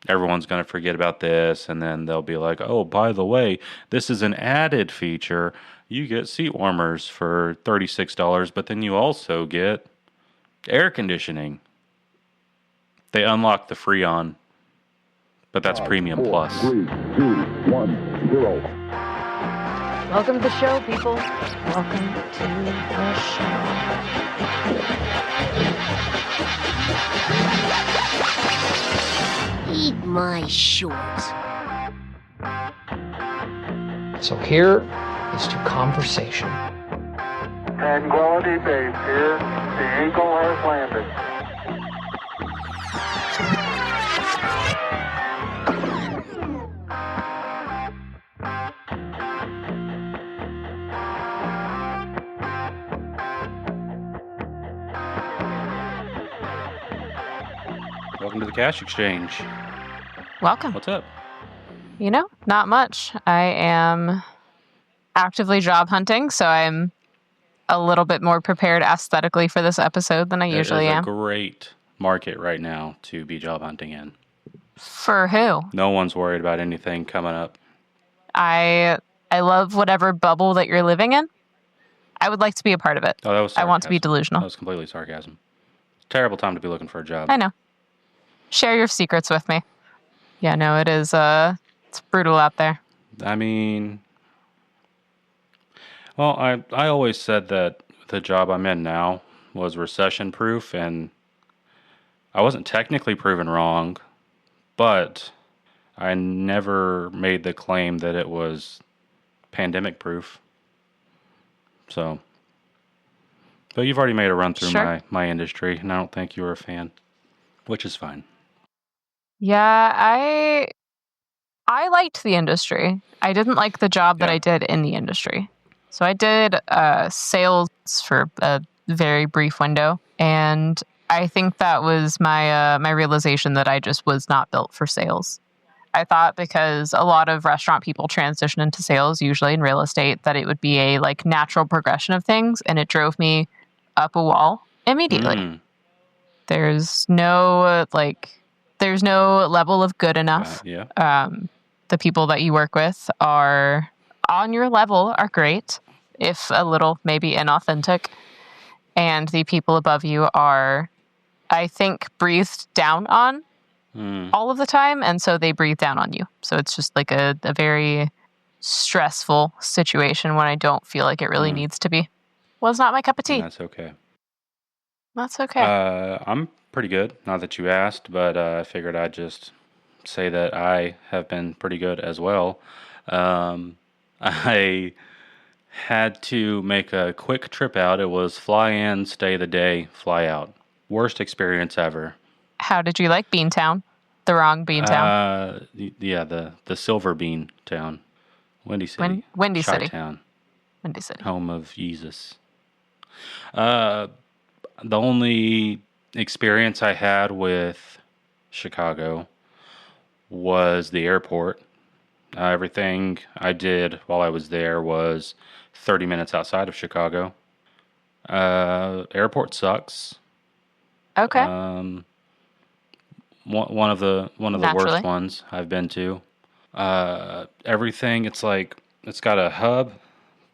everyone's going to forget about this, and then they'll be like, oh, by the way, this is an added feature. You get seat warmers for $36, but then you also get air conditioning. They unlock the Freon, but that's Premium Plus. 3, 2, 1, 0. Welcome to the show, people. Welcome to the show. Eat my shorts. So here is to conversation. Tranquility Base here. The Eagle has landed. Welcome to the Cash Exchange. Welcome. What's up? You know, not much. I am actively job hunting, so I'm a little bit more prepared aesthetically for this episode than I usually am. It's a great market right now to be job hunting in. For who? No one's worried about anything coming up. I love whatever bubble that you're living in. I would like to be a part of it. Oh, that was sarcasm. I want to be delusional. That was completely sarcasm. Terrible time to be looking for a job. I know. Share your secrets with me. Yeah, no, it is, it's brutal out there. I mean, well, I always said that the job I'm in now was recession-proof, and I wasn't technically proven wrong, but I never made the claim that it was pandemic-proof. So, but you've already made a run through Sure. my industry, and I don't think you were a fan, which is fine. Yeah, I liked the industry. I didn't like the job that I did in the industry. So I did sales for a very brief window, and I think that was my my realization that I just was not built for sales. I thought because a lot of restaurant people transition into sales, usually in real estate, that it would be a like natural progression of things, and it drove me up a wall immediately. There's no there's no level of good enough. The people that you work with are on your level are great, if a little maybe inauthentic, and the people above you are, I think, breathed down on all of the time, and so they breathe down on you. So it's just like a very stressful situation when I don't feel like it really needs to be. Was not my cup of tea. And that's okay. That's okay. I'm pretty good. Not that you asked, but I figured I'd just say that I have been pretty good as well. I had to make a quick trip out. It was fly in, stay the day, fly out. Worst experience ever. How did you like Beantown? The wrong Beantown. Yeah, the Silver Bean Town. Windy City. Windy City. Chi-town. Windy City. Home of Jesus. The only experience I had with Chicago was the airport. Everything I did while I was there was 30 minutes outside of Chicago. Airport sucks. Okay. One of the Naturally. worst ones I've been to. Everything, it's like it's got a hub,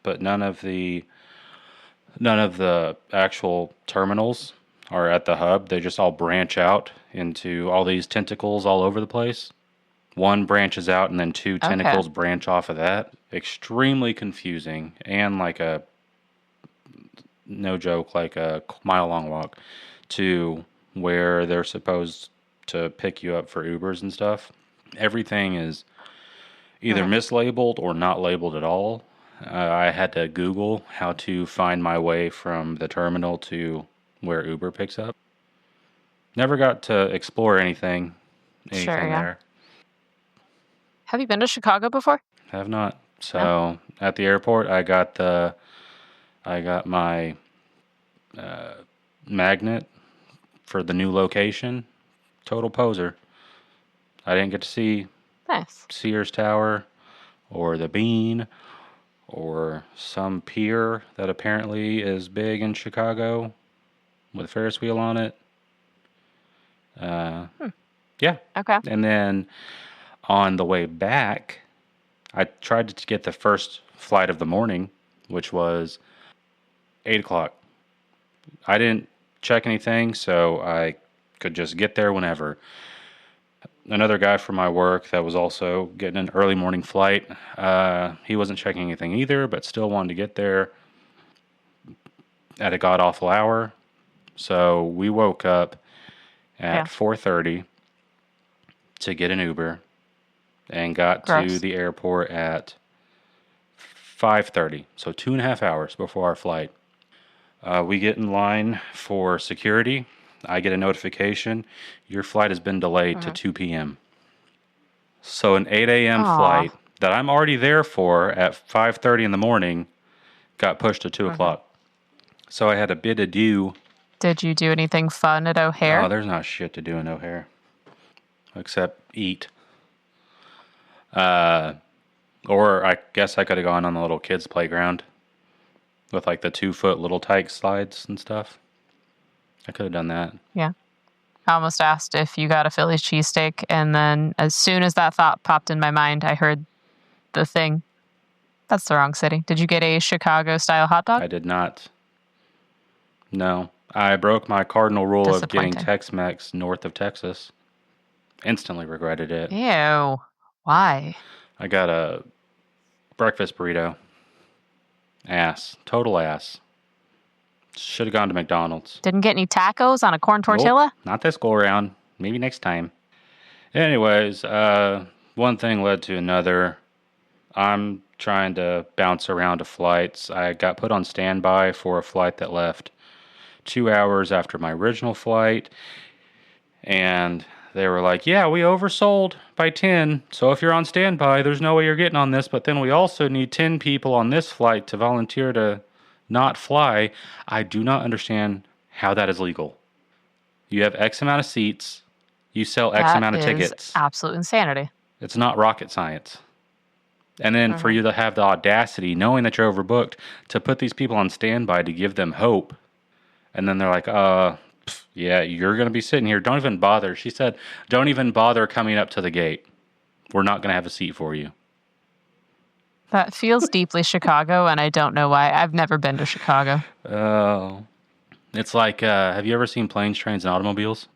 but none of the actual terminals are at the hub. They just all branch out into all these tentacles all over the place. One branches out and then two tentacles branch off of that. Extremely confusing, and like no joke, like a mile-long walk to where they're supposed to pick you up for Ubers and stuff. Everything is either mislabeled or not labeled at all. I had to Google how to find my way from the terminal to where Uber picks up. Never got to explore anything there. Have you been to Chicago before? Have not. So at the airport, I got my magnet for the new location. Total poser. I didn't get to see Sears Tower or the Bean or some pier that apparently is big in Chicago with a Ferris wheel on it. Yeah. Okay. And then on the way back, I tried to get the first flight of the morning, which was 8 o'clock. I didn't check anything, so I could just get there whenever. Another guy from my work that was also getting an early morning flight, he wasn't checking anything either, but still wanted to get there at a god awful hour. So we woke up at 4:30 to get an Uber and got to the airport at 5:30. So 2.5 hours before our flight. We get in line for security. I get a notification. Your flight has been delayed to 2 p.m. So an 8 a.m. flight that I'm already there for at 5:30 in the morning got pushed to 2 o'clock. So I had a bit ado. Did you do anything fun at O'Hare? Oh, there's not shit to do in O'Hare. Except eat. Or I guess I could have gone on the little kids' playground with like the 2-foot little tyke slides and stuff. I could have done that. Yeah. I almost asked if you got a Philly's cheesesteak, and then as soon as that thought popped in my mind, I heard the thing. That's the wrong city. Did you get a Chicago-style hot dog? I did not. No. I broke my cardinal rule of getting Tex-Mex north of Texas. Instantly regretted it. Ew. Why? I got a breakfast burrito. Ass. Total ass. Should have gone to McDonald's. Didn't get any tacos on a corn tortilla? Nope, not this go around. Maybe next time. Anyways, one thing led to another. I'm trying to bounce around to flights. I got put on standby for a flight that left 2 hours after my original flight. And they were like, yeah, we oversold by 10. So if you're on standby, there's no way you're getting on this. But then we also need 10 people on this flight to volunteer to not fly. I do not understand how that is legal. You have X amount of seats. You sell X amount of tickets. Absolute insanity. It's not rocket science. And then for you to have the audacity, knowing that you're overbooked, to put these people on standby to give them hope. And then they're like, yeah, you're going to be sitting here. Don't even bother. She said, don't even bother coming up to the gate. We're not going to have a seat for you. That feels deeply Chicago, and I don't know why. I've never been to Chicago. Oh. It's like, have you ever seen Planes, Trains, and Automobiles?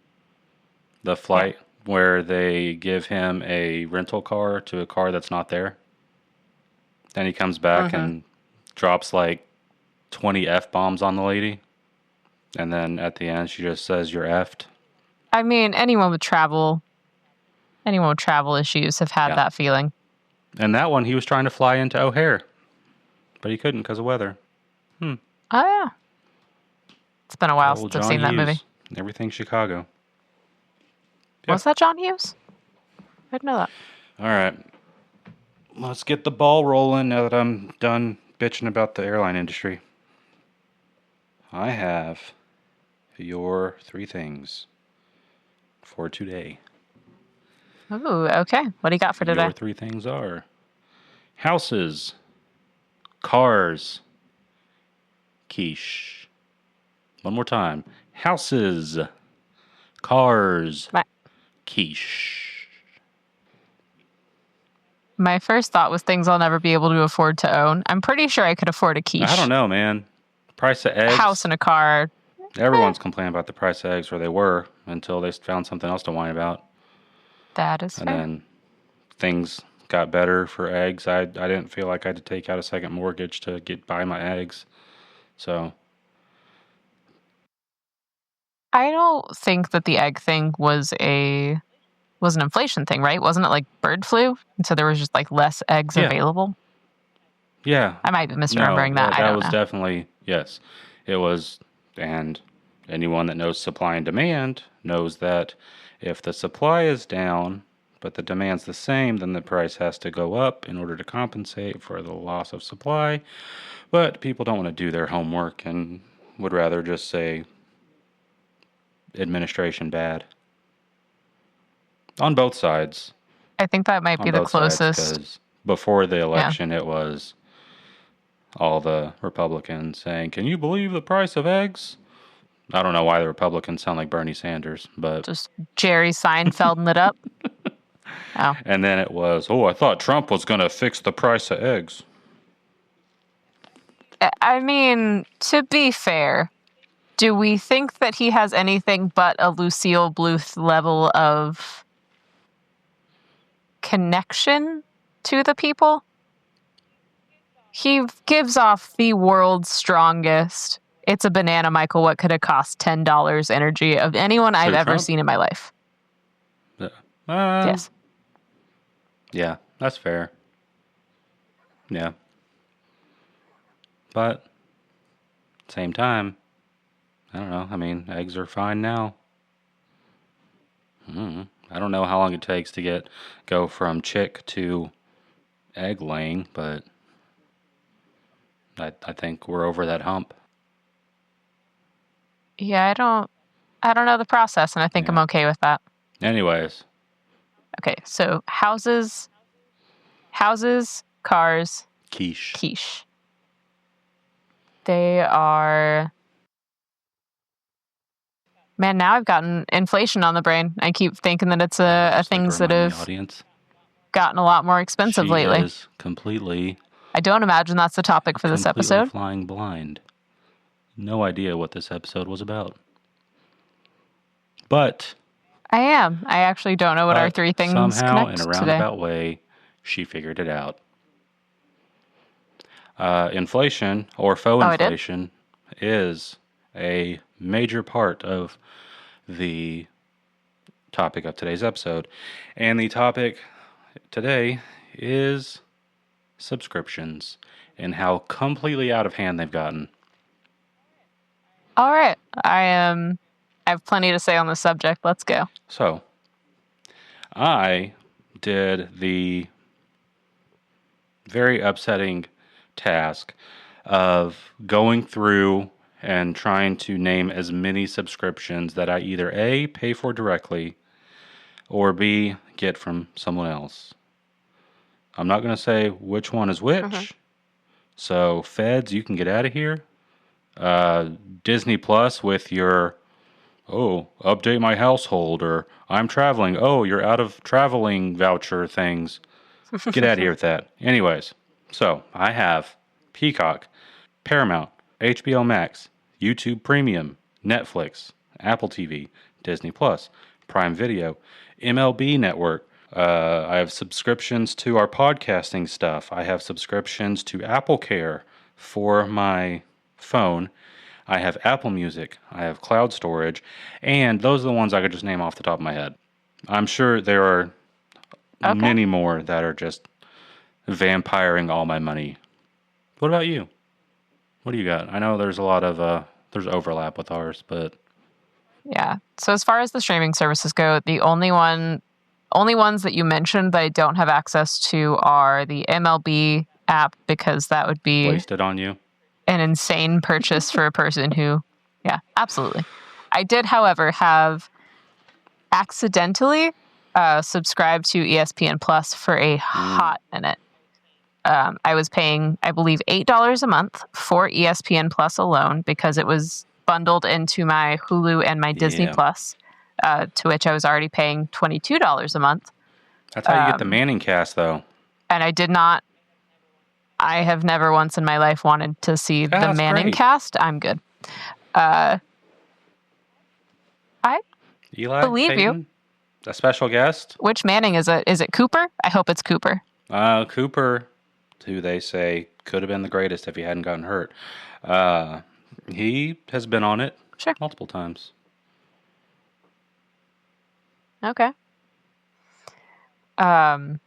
The flight where they give him a rental car to a car that's not there. Then he comes back and drops like 20 F-bombs on the lady. And then at the end, she just says, you're effed. I mean, anyone with travel issues have had that feeling. And that one, he was trying to fly into O'Hare. But he couldn't because of weather. Oh, yeah. It's been a while since I've seen that movie. Everything Chicago. Yep. Was that John Hughes? I didn't know that. All right. Let's get the ball rolling now that I'm done bitching about the airline industry. I have your 3 things for today. Ooh, okay. What do you got for today? Your 3 things are houses, cars, quiche. One more time. Houses, cars, quiche. My first thought was things I'll never be able to afford to own. I'm pretty sure I could afford a quiche. I don't know, man. Price of eggs. A house and a car. Everyone's complaining about the price of eggs, or they were, until they found something else to whine about. That is fair. And then things got better for eggs. I didn't feel like I had to take out a second mortgage to buy my eggs. So I don't think that the egg thing was an inflation thing, right? Wasn't it like bird flu? And so there was just like less eggs available? Yeah. I might be misremembering that. I don't know. That was definitely, yes. It was, and anyone that knows supply and demand knows that if the supply is down, but the demand's the same, then the price has to go up in order to compensate for the loss of supply. But people don't want to do their homework and would rather just say administration bad. On both sides. I think that might be the closest. Because before the election, it was all the Republicans saying, can you believe the price of eggs? I don't know why the Republicans sound like Bernie Sanders, but... Just Jerry Seinfelding it up. Oh. And then it was, I thought Trump was going to fix the price of eggs. I mean, to be fair, do we think that he has anything but a Lucille Bluth level of connection to the people? He gives off the world's strongest, it's a banana, Michael, what could it cost, $10 energy of anyone I've ever Trump? seen in my life. Yeah. Yes. Yeah, that's fair. Yeah. But, same time, I don't know. I mean, eggs are fine now. I don't know how long it takes to go from chick to egg laying, but I think we're over that hump. Yeah, I don't know the process, and I think I'm okay with that. Anyways. Okay, so houses, cars, Quiche. They are... Man, now I've gotten inflation on the brain. I keep thinking that it's things that have gotten a lot more expensive lately. Is completely... I don't imagine that's the topic for this episode. Flying blind. No idea what this episode was about. But... I am. I actually don't know what our three things somehow, connect in a today. roundabout way, she figured it out. Inflation, or faux inflation, is a major part of the topic of today's episode. And the topic today is subscriptions and how completely out of hand they've gotten. All right. I have plenty to say on the subject. Let's go. So, I did the very upsetting task of going through and trying to name as many subscriptions that I either A, pay for directly, or B, get from someone else. I'm not going to say which one is which. So, feds, you can get out of here. Disney Plus with your, update my household, or I'm traveling. You're out of traveling voucher things. Get out of here with that. Anyways, so I have Peacock, Paramount, HBO Max, YouTube Premium, Netflix, Apple TV, Disney Plus, Prime Video, MLB Network. I have subscriptions to our podcasting stuff. I have subscriptions to Apple Care for my phone. I have Apple Music. I have cloud storage. And those are the ones I could just name off the top of my head. I'm sure there are many more that are just vampiring all my money. What about you? What do you got? I know there's a lot of there's overlap with ours, but yeah. So as far as the streaming services go, the only ones that you mentioned that I don't have access to are the MLB app, because that would be wasted on you. An insane purchase for a person who, yeah, absolutely. I did, however, have accidentally subscribed to ESPN Plus for a hot minute. I was paying, I believe, $8 a month for ESPN Plus alone, because it was bundled into my Hulu and my Disney Plus, to which I was already paying $22 a month. That's how you get the Manning cast, though. And I have never once in my life wanted to see the Manning cast. I'm good. I Eli, believe Peyton, you. A special guest. Which Manning is it? Is it Cooper? I hope it's Cooper. Cooper, who they say could have been the greatest if he hadn't gotten hurt. He has been on it multiple times. Okay. And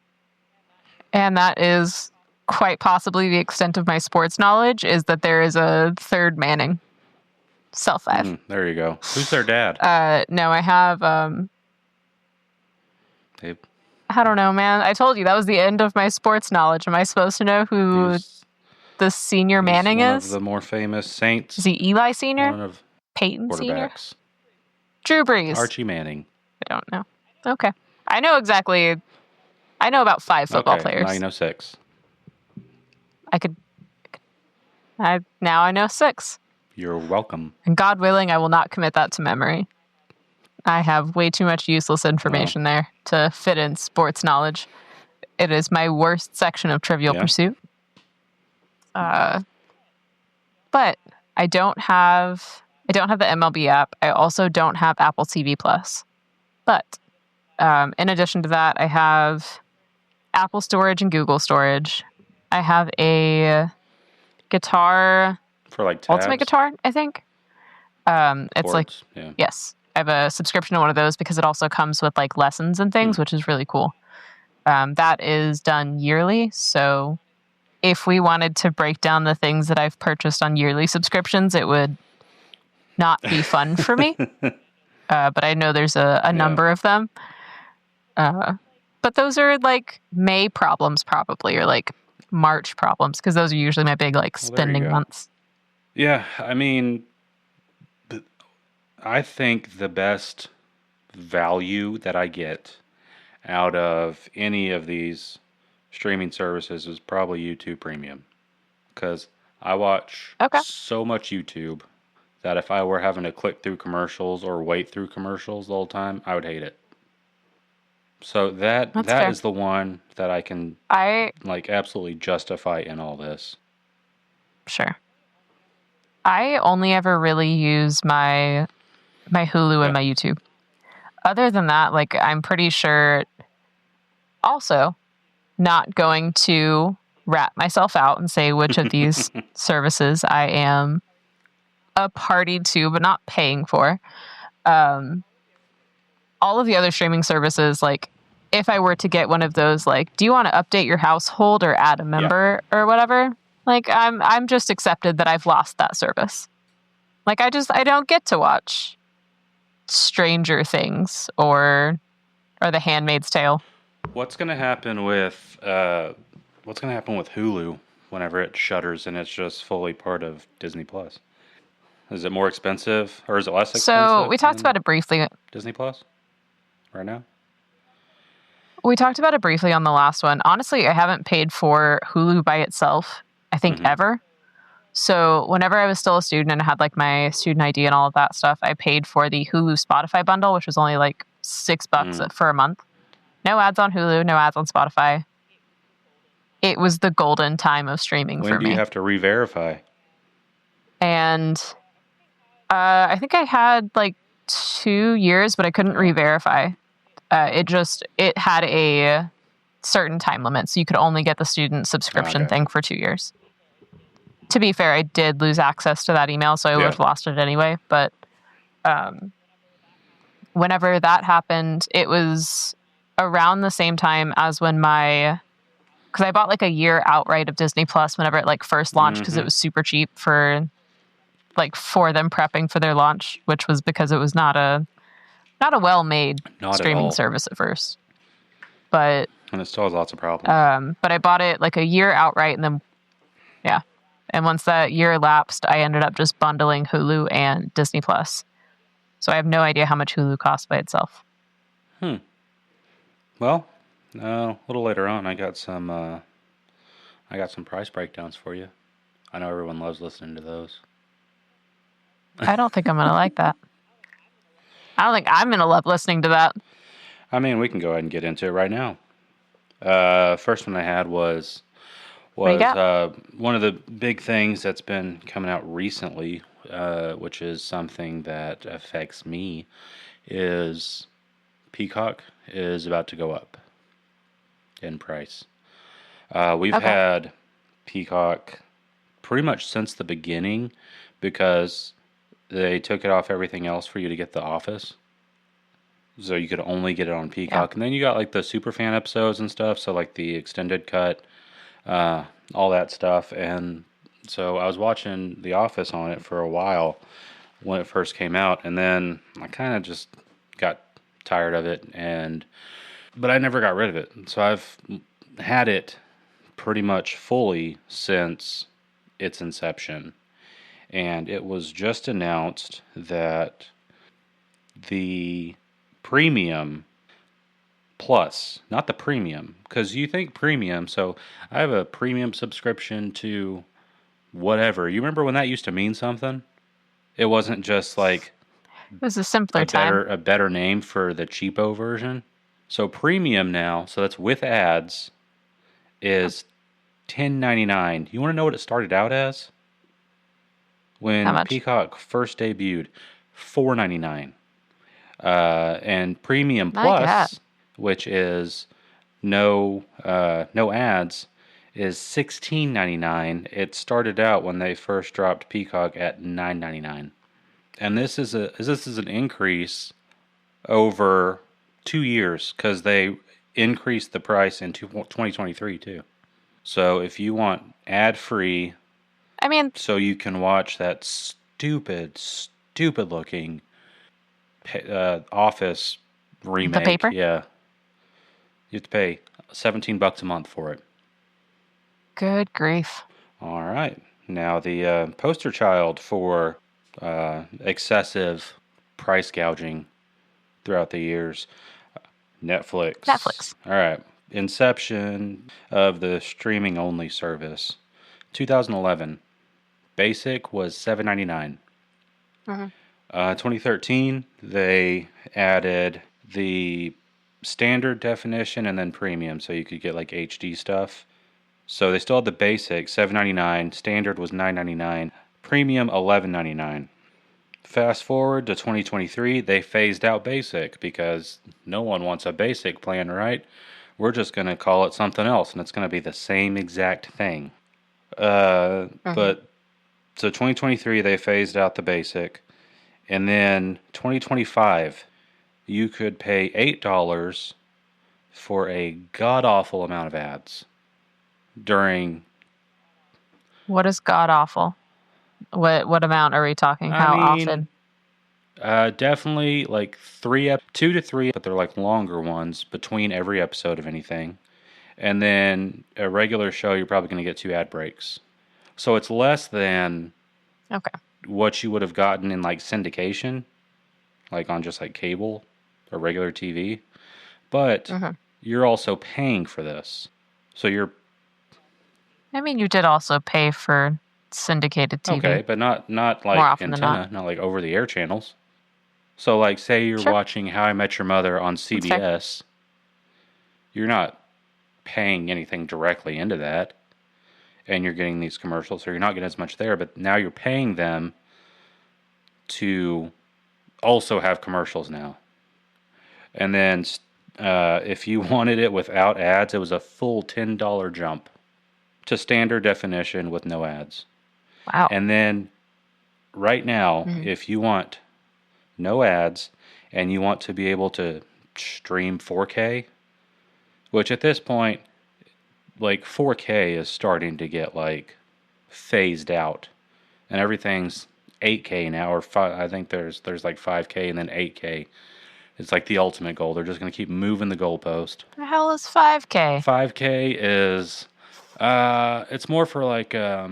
that is quite possibly the extent of my sports knowledge, is that there is a third Manning. Self 5. There you go. Who's their dad? No, I have I don't know, man. I told you that was the end of my sports knowledge. Am I supposed to know who the senior Manning one is? Of the more famous Saints. Is he Eli Senior? One of Peyton Senior? quarterbacks. Drew Brees. Archie Manning. I don't know. Okay. I know about 5 football players. Now you know 6. Now I know 6. You're welcome. And God willing, I will not commit that to memory. I have way too much useless information there to fit in sports knowledge. It is my worst section of Trivial Pursuit. But I don't have the MLB app. I also don't have Apple TV Plus. But in addition to that, I have Apple Storage and Google Storage. I have a guitar For like tabs? Ultimate Guitar, I think. It's like yeah. yes, I have a subscription to one of those because it also comes with like lessons and things, which is really cool. That is done yearly, so if we wanted to break down the things that I've purchased on yearly subscriptions, it would not be fun for me. But I know there's a number of them. But those are like May problems probably, or like March problems, because those are usually my big like spending months. Yeah, I mean, I think the best value that I get out of any of these streaming services is probably YouTube Premium, because I watch so much YouTube that if I were having to click through commercials or wait through commercials the whole time, I would hate it. So that is the one that I can like absolutely justify in all this. Sure. I only ever really use my Hulu and my YouTube. Other than that, like I'm pretty sure also not going to rat myself out and say which of these services I am a party to but not paying for. All of the other streaming services, like if I were to get one of those, like, do you want to update your household or add a member or whatever? Like I'm just accepted that I've lost that service. Like I don't get to watch Stranger Things or The Handmaid's Tale. What's going to happen with Hulu whenever it shutters and it's just fully part of Disney Plus? Is it more expensive or is it less expensive? So we talked about it briefly. Disney Plus right now? We talked about it briefly on the last one. Honestly, I haven't paid for Hulu by itself, I think, ever. So whenever I was still a student and I had like my student ID and all of that stuff, I paid for the Hulu Spotify bundle, which was only like $6 for a month. No ads on Hulu, no ads on Spotify. It was the golden time of streaming for me. When do you have to re-verify? And I think I had like 2 years, but I couldn't re-verify. It had a certain time limit, so you could only get the student subscription thing for 2 years. To be fair, I did lose access to that email, so I would have lost it anyway. But whenever that happened, it was around the same time as when because I bought like a year outright of Disney Plus whenever it like first launched, because it was super cheap for them prepping for their launch, which was because it was not a well-made streaming service at first. And it still has lots of problems. But I bought it like a year outright, and then and once that year elapsed, I ended up just bundling Hulu and Disney Plus. So I have no idea how much Hulu costs by itself. Well, a little later on, I got some price breakdowns for you. I know everyone loves listening to those. I don't think I'm going to like that. I don't think I'm going to love listening to that. I mean, we can go ahead and get into it right now. First one I had was one of the big things that's been coming out recently, which is something that affects me, is Peacock is about to go up in price. We've had Peacock pretty much since the beginning because they took it off everything else for you to get The Office. So you could only get it on Peacock. And then you got like the Superfan episodes and stuff, so like the extended cut, all that stuff. And so I was watching The Office on it for a while when it first came out, and then I kind of just got tired of it, but I never got rid of it. So I've had it pretty much fully since its inception. And it was just announced that the Premium Plus, not the Premium, because you think Premium, so I have a Premium subscription to whatever. You remember when that used to mean something? It wasn't just like It was a simpler time. a better name for the cheapo version. So premium now, so that's with ads, is $10.99. You want to know what it started out as? How When much? Peacock first debuted, $4.99. And Premium My God. Plus, which is no ads, is $16.99. It started out when they first dropped Peacock at $9.99. And this is an increase over 2 years because they increased the price in 2023 too. So if you want ad free, I mean, so you can watch that stupid looking Office remake, paper? yeah, you have to pay $17 a month for it. good grief. All right, now the poster child for excessive price gouging throughout the years, Netflix. Netflix. All right. Inception of the streaming only service. 2011. Basic was $7.99. 2013, they added the standard definition and then premium, so you could get like HD stuff. So they still had the basic, $7.99. Standard was $9.99. Premium, $11.99. Fast forward to 2023, they phased out basic because no one wants a basic plan, right? We're just going to call it something else, and it's going to be the same exact thing. But so 2023, they phased out the basic. And then 2025, you could pay $8 for a god-awful amount of ads during... What is god awful? What amount are we talking? How often? Definitely like 2 to 3, but they're like longer ones between every episode of anything. And then a regular show, you're probably going to get 2 ad breaks. So it's less than what you would have gotten in like syndication, like on just like cable or regular TV. But you're also paying for this. So you're... I mean, you did also pay for syndicated TV. Okay, but not like antenna, not like over-the-air channels. So, like, say you're watching How I Met Your Mother on CBS, you're not paying anything directly into that, and you're getting these commercials, so you're not getting as much there, but now you're paying them to also have commercials now. And then if you wanted it without ads, it was a full $10 jump to standard definition with no ads. Wow. And then right now, if you want no ads and you want to be able to stream 4K, which at this point, like 4K is starting to get like phased out, and everything's 8K now, or I think there's like 5K and then 8K. It's like the ultimate goal. They're just going to keep moving the goalpost. The hell is 5K? 5K is it's more for like a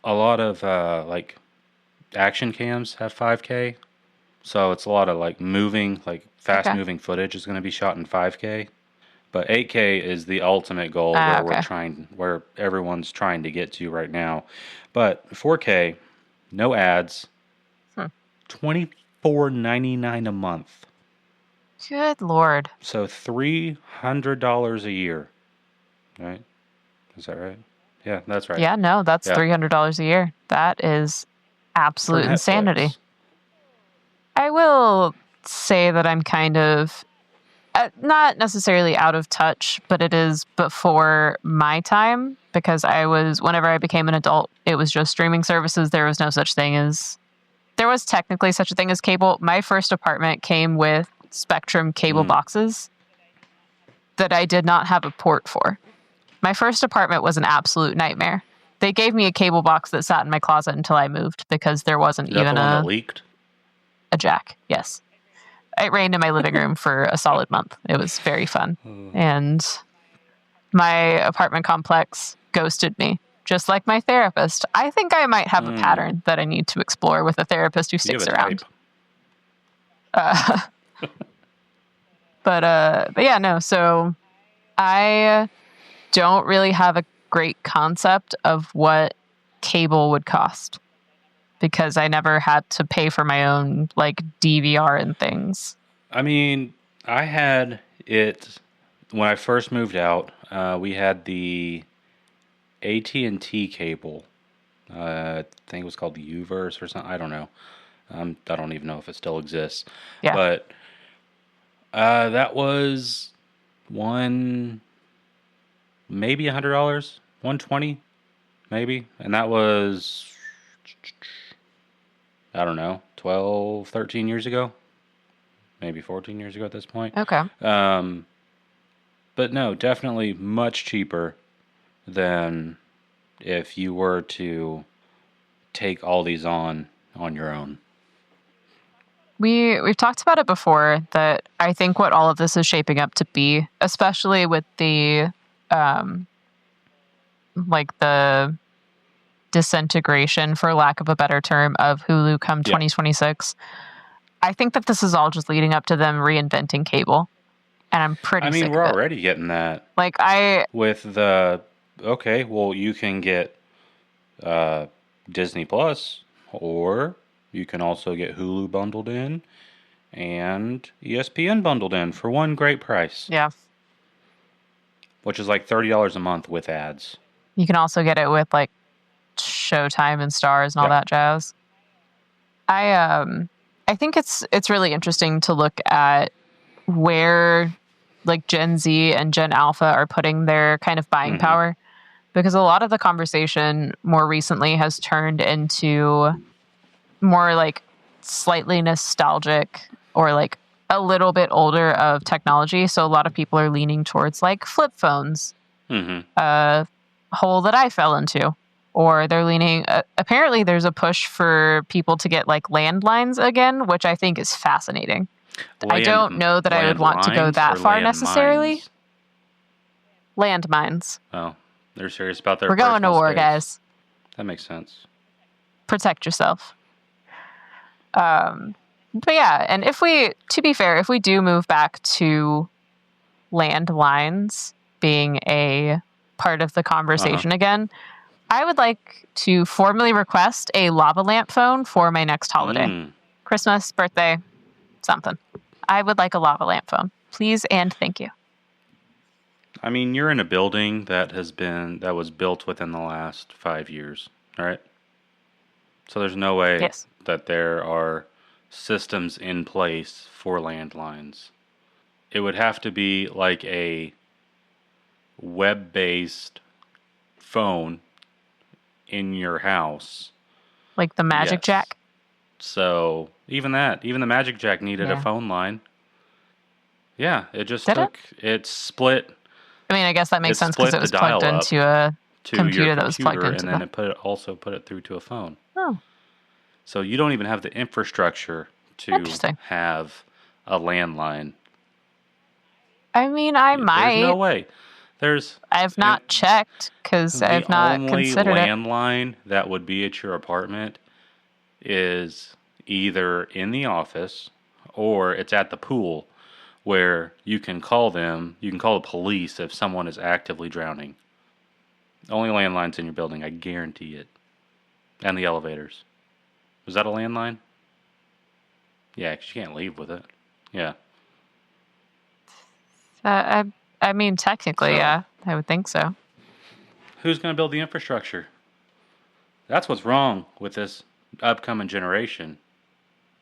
lot of like action cams have 5K. So it's a lot of like moving, like fast moving footage is going to be shot in 5K. But 8K is the ultimate goal where everyone's trying to get to right now. But 4K, no ads, $24.99 a month. Good Lord. So $300 a year. Right? Is that right? Yeah, that's right. Yeah, no, that's $300 a year. That is absolute insanity. I will say that I'm kind of not necessarily out of touch, but it is before my time, because whenever I became an adult, it was just streaming services. There was technically such a thing as cable. My first apartment came with Spectrum cable boxes that I did not have a port for. My first apartment was an absolute nightmare. They gave me a cable box that sat in my closet until I moved because there wasn't even that leaked? A jack. Yes. It rained in my living room for a solid month. It was very fun. And my apartment complex ghosted me, just like my therapist. I think I might have a pattern that I need to explore with a therapist who sticks around. But yeah, no. So I don't really have a great concept of what cable would cost, because I never had to pay for my own like DVR and things. I mean, I had it when I first moved out. We had the AT&T cable. I think it was called the U-verse or something. I don't know. I don't even know if it still exists. Yeah. But that was maybe $100, $120, maybe, and that was, I don't know, 12, 13 years ago, maybe 14 years ago at this point. Okay. But no, definitely much cheaper than if you were to take all these on your own. We've talked about it before that I think what all of this is shaping up to be, especially with the like the disintegration, for lack of a better term, of Hulu come 2026. I think that this is all just leading up to them reinventing cable, and I'm pretty. I mean, sick we're of it. already getting that. Like with the you can get Disney Plus, or you can also get Hulu bundled in and ESPN bundled in for one great price. Yeah. Which is like $30 a month with ads. You can also get it with like Showtime and Stars and all that jazz. I think it's really interesting to look at where like Gen Z and Gen Alpha are putting their kind of buying power, because a lot of the conversation more recently has turned into more like slightly nostalgic or like a little bit older of technology. So a lot of people are leaning towards like flip phones, a hole that I fell into, or they're leaning. Apparently, there's a push for people to get like landlines again, which I think is fascinating. I don't know that I would want to go that far necessarily. Landmines. Oh, they're serious about their. We're going to war, space. guys. That makes sense. Protect yourself. But yeah, and to be fair, if we do move back to landlines being a part of the conversation again, I would like to formally request a lava lamp phone for my next holiday. Christmas, birthday, something. I would like a lava lamp phone. Please and thank you. I mean, you're in a building that was built within the last 5 years, right? So there's no way that there are systems in place for landlines. It would have to be like a web-based phone in your house. Like the Magic Jack? So even the Magic Jack needed a phone line. Yeah, it just it split. I mean, I guess that makes sense because it was plugged into a computer that was plugged into and then it also put it through to a phone. Oh. So you don't even have the infrastructure to have a landline. I mean, I might. There's no way. I've not checked because I've not considered it. The only landline that would be at your apartment is either in the office or it's at the pool, where you can call them. You can call the police if someone is actively drowning. Only landlines in your building, I guarantee it. And the elevators. Was that a landline? Yeah, because you can't leave with it. Yeah. I mean, technically, yeah, I would think so. Who's going to build the infrastructure? That's what's wrong with this upcoming generation.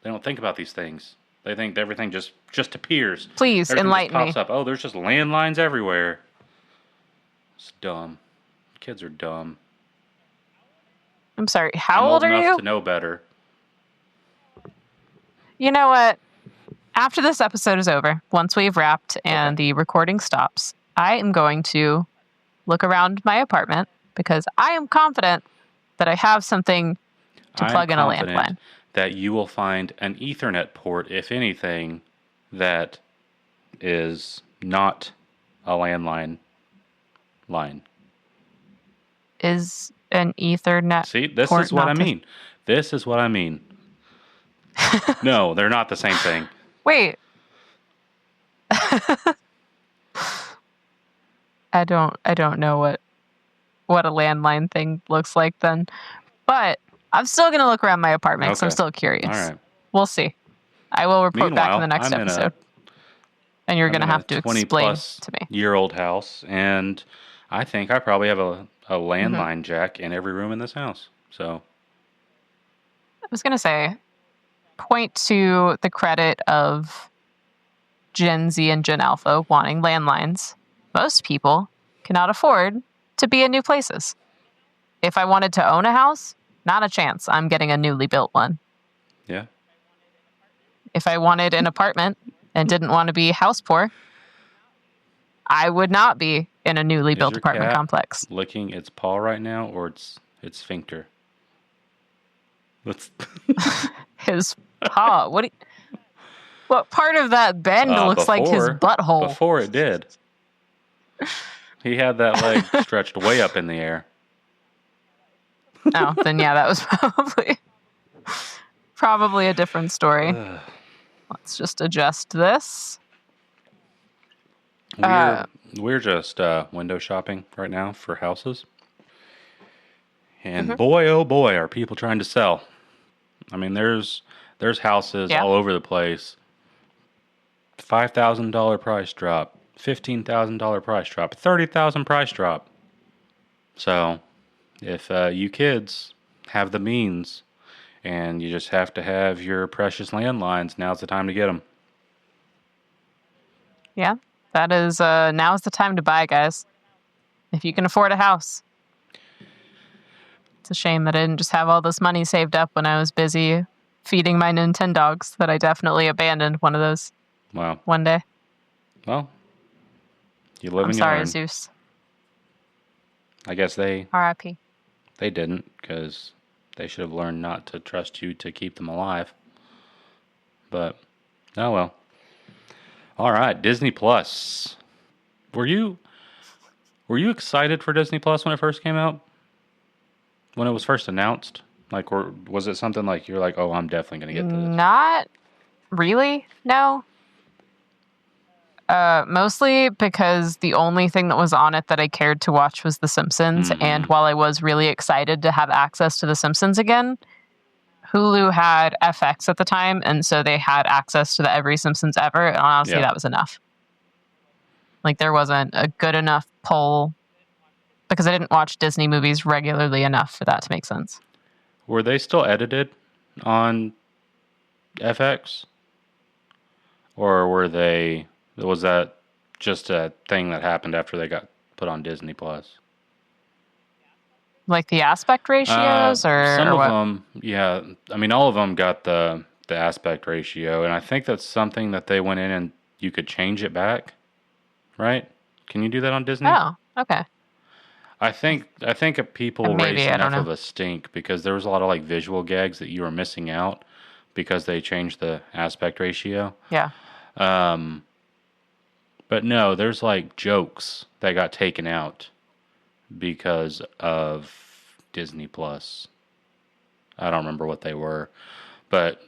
They don't think about these things. They think everything just appears. Please, everything enlighten just pops me. Up. Oh, there's just landlines everywhere. It's dumb. Kids are dumb. I'm sorry, how old are you? I'm old enough to know better. You know what? After this episode is over, once we've wrapped and the recording stops, I am going to look around my apartment because I am confident that I have something to plug in a landline. That you will find an Ethernet port, if anything, that is not a landline line. Is an Ethernet See, this port is what I mean. This is what I mean. No, they're not the same thing. Wait. I don't know what a landline thing looks like then. But I'm still going to look around my apartment because I'm Okay. still curious. All right. We'll see. I will report back in Meanwhile, the next I'm episode. And you're going to have to explain 20-plus to me. year old house, and I think I probably have a landline jack in every room in this house. So I was going to say, point to the credit of Gen Z and Gen Alpha wanting landlines. Most people cannot afford to be in new places. If I wanted to own a house, not a chance. I'm getting a newly built one. yeah. If I wanted an apartment and didn't want to be house poor, I would not be in a newly built Is your apartment cat complex. licking its paw right now, or its sphincter? Let's. His paw. What part of that bend looks like his butthole? Before it did. He had that leg stretched way up in the air. Oh, then yeah, that was probably a different story. Let's just adjust this. We're just window shopping right now for houses. And boy, oh boy, are people trying to sell. I mean, there's houses all over the place. $5,000 price drop, $15,000 price drop, $30,000 price drop. So, if you kids have the means and you just have to have your precious landlines, now's the time to get them. Yeah, that is, now's the time to buy, guys. If you can afford a house. It's a shame that I didn't just have all this money saved up when I was busy feeding my Nintendogs, that I definitely abandoned one of those one day. Well, you live I'm and you sorry, learn. Zeus. I guess they R.I.P. didn't, because they should have learned not to trust you to keep them alive. But, oh well. All right, Disney Plus. Were you excited for Disney Plus when it first came out? When it was first announced? Like, or was it something like you're like, oh, I'm definitely going to get this? Not really, no. Mostly because the only thing that was on it that I cared to watch was The Simpsons. And while I was really excited to have access to The Simpsons again, Hulu had FX at the time, and so they had access to the every Simpsons ever, and honestly, that was enough. Like, there wasn't a good enough pull, because I didn't watch Disney movies regularly enough for that to make sense. Were they still edited on FX? Or was that just a thing that happened after they got put on Disney Plus? Like the aspect ratios, or some or of what? them, yeah. I mean, all of them got the aspect ratio, and I think that's something that they went in and you could change it back, right? Can you do that on Disney? Oh, okay. I think people Maybe, raised I don't enough of know. a stink because there was a lot of like visual gags that you were missing out because they changed the aspect ratio. Yeah. But no, there's like jokes that got taken out because of Disney Plus. I don't remember what they were, but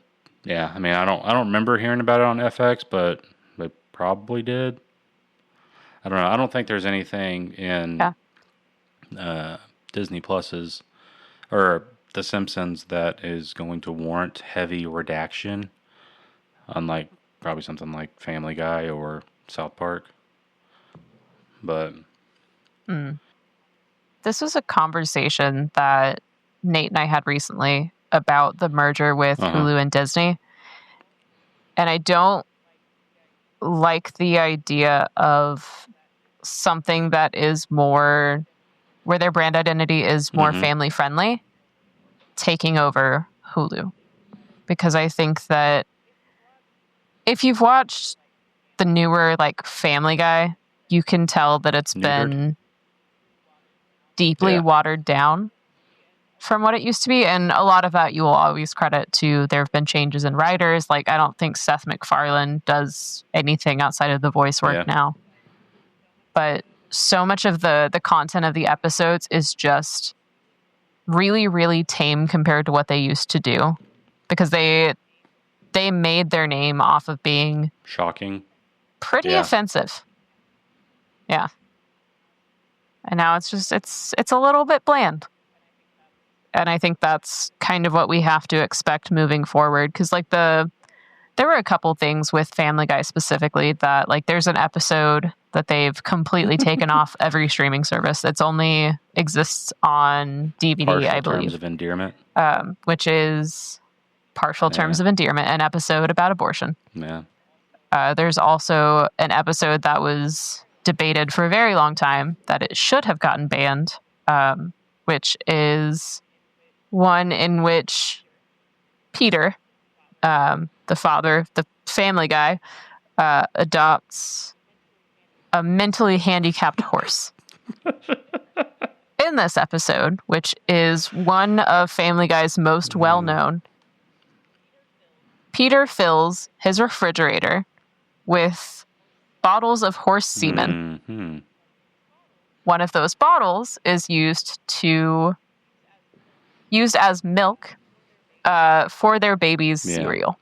yeah, I mean, I don't remember hearing about it on FX, but they probably did. I don't know. I don't think there's anything in Disney Plus's or The Simpsons that is going to warrant heavy redaction, unlike probably something like Family Guy or South Park. But This was a conversation that Nate and I had recently about the merger with Hulu and Disney. And I don't like the idea of something that is more, where their brand identity is more family friendly, taking over Hulu. Because I think that if you've watched the newer, like, Family Guy, you can tell that it's been deeply watered down from what it used to be. And a lot of that you will always credit to there have been changes in writers. Like, I don't think Seth MacFarlane does anything outside of the voice work now. But so much of the content of the episodes is just really, really tame compared to what they used to do. Because they made their name off of being shocking, pretty offensive. Yeah. And now it's just, it's a little bit bland. And I think that's kind of what we have to expect moving forward. Because, like, there were a couple things with Family Guy specifically that, like, there's an episode that they've completely taken off every streaming service. It's only exists on DVD, Partial I believe. Terms of Endearment. Which is Partial Terms of Endearment, an episode about abortion. Yeah. There's also an episode that was debated for a very long time that it should have gotten banned, which is one in which Peter, the father, the Family Guy, adopts a mentally handicapped horse. In this episode, which is one of Family Guy's most well-known, Peter fills his refrigerator with bottles of horse semen. Mm-hmm. One of those bottles is used as milk for their baby's cereal.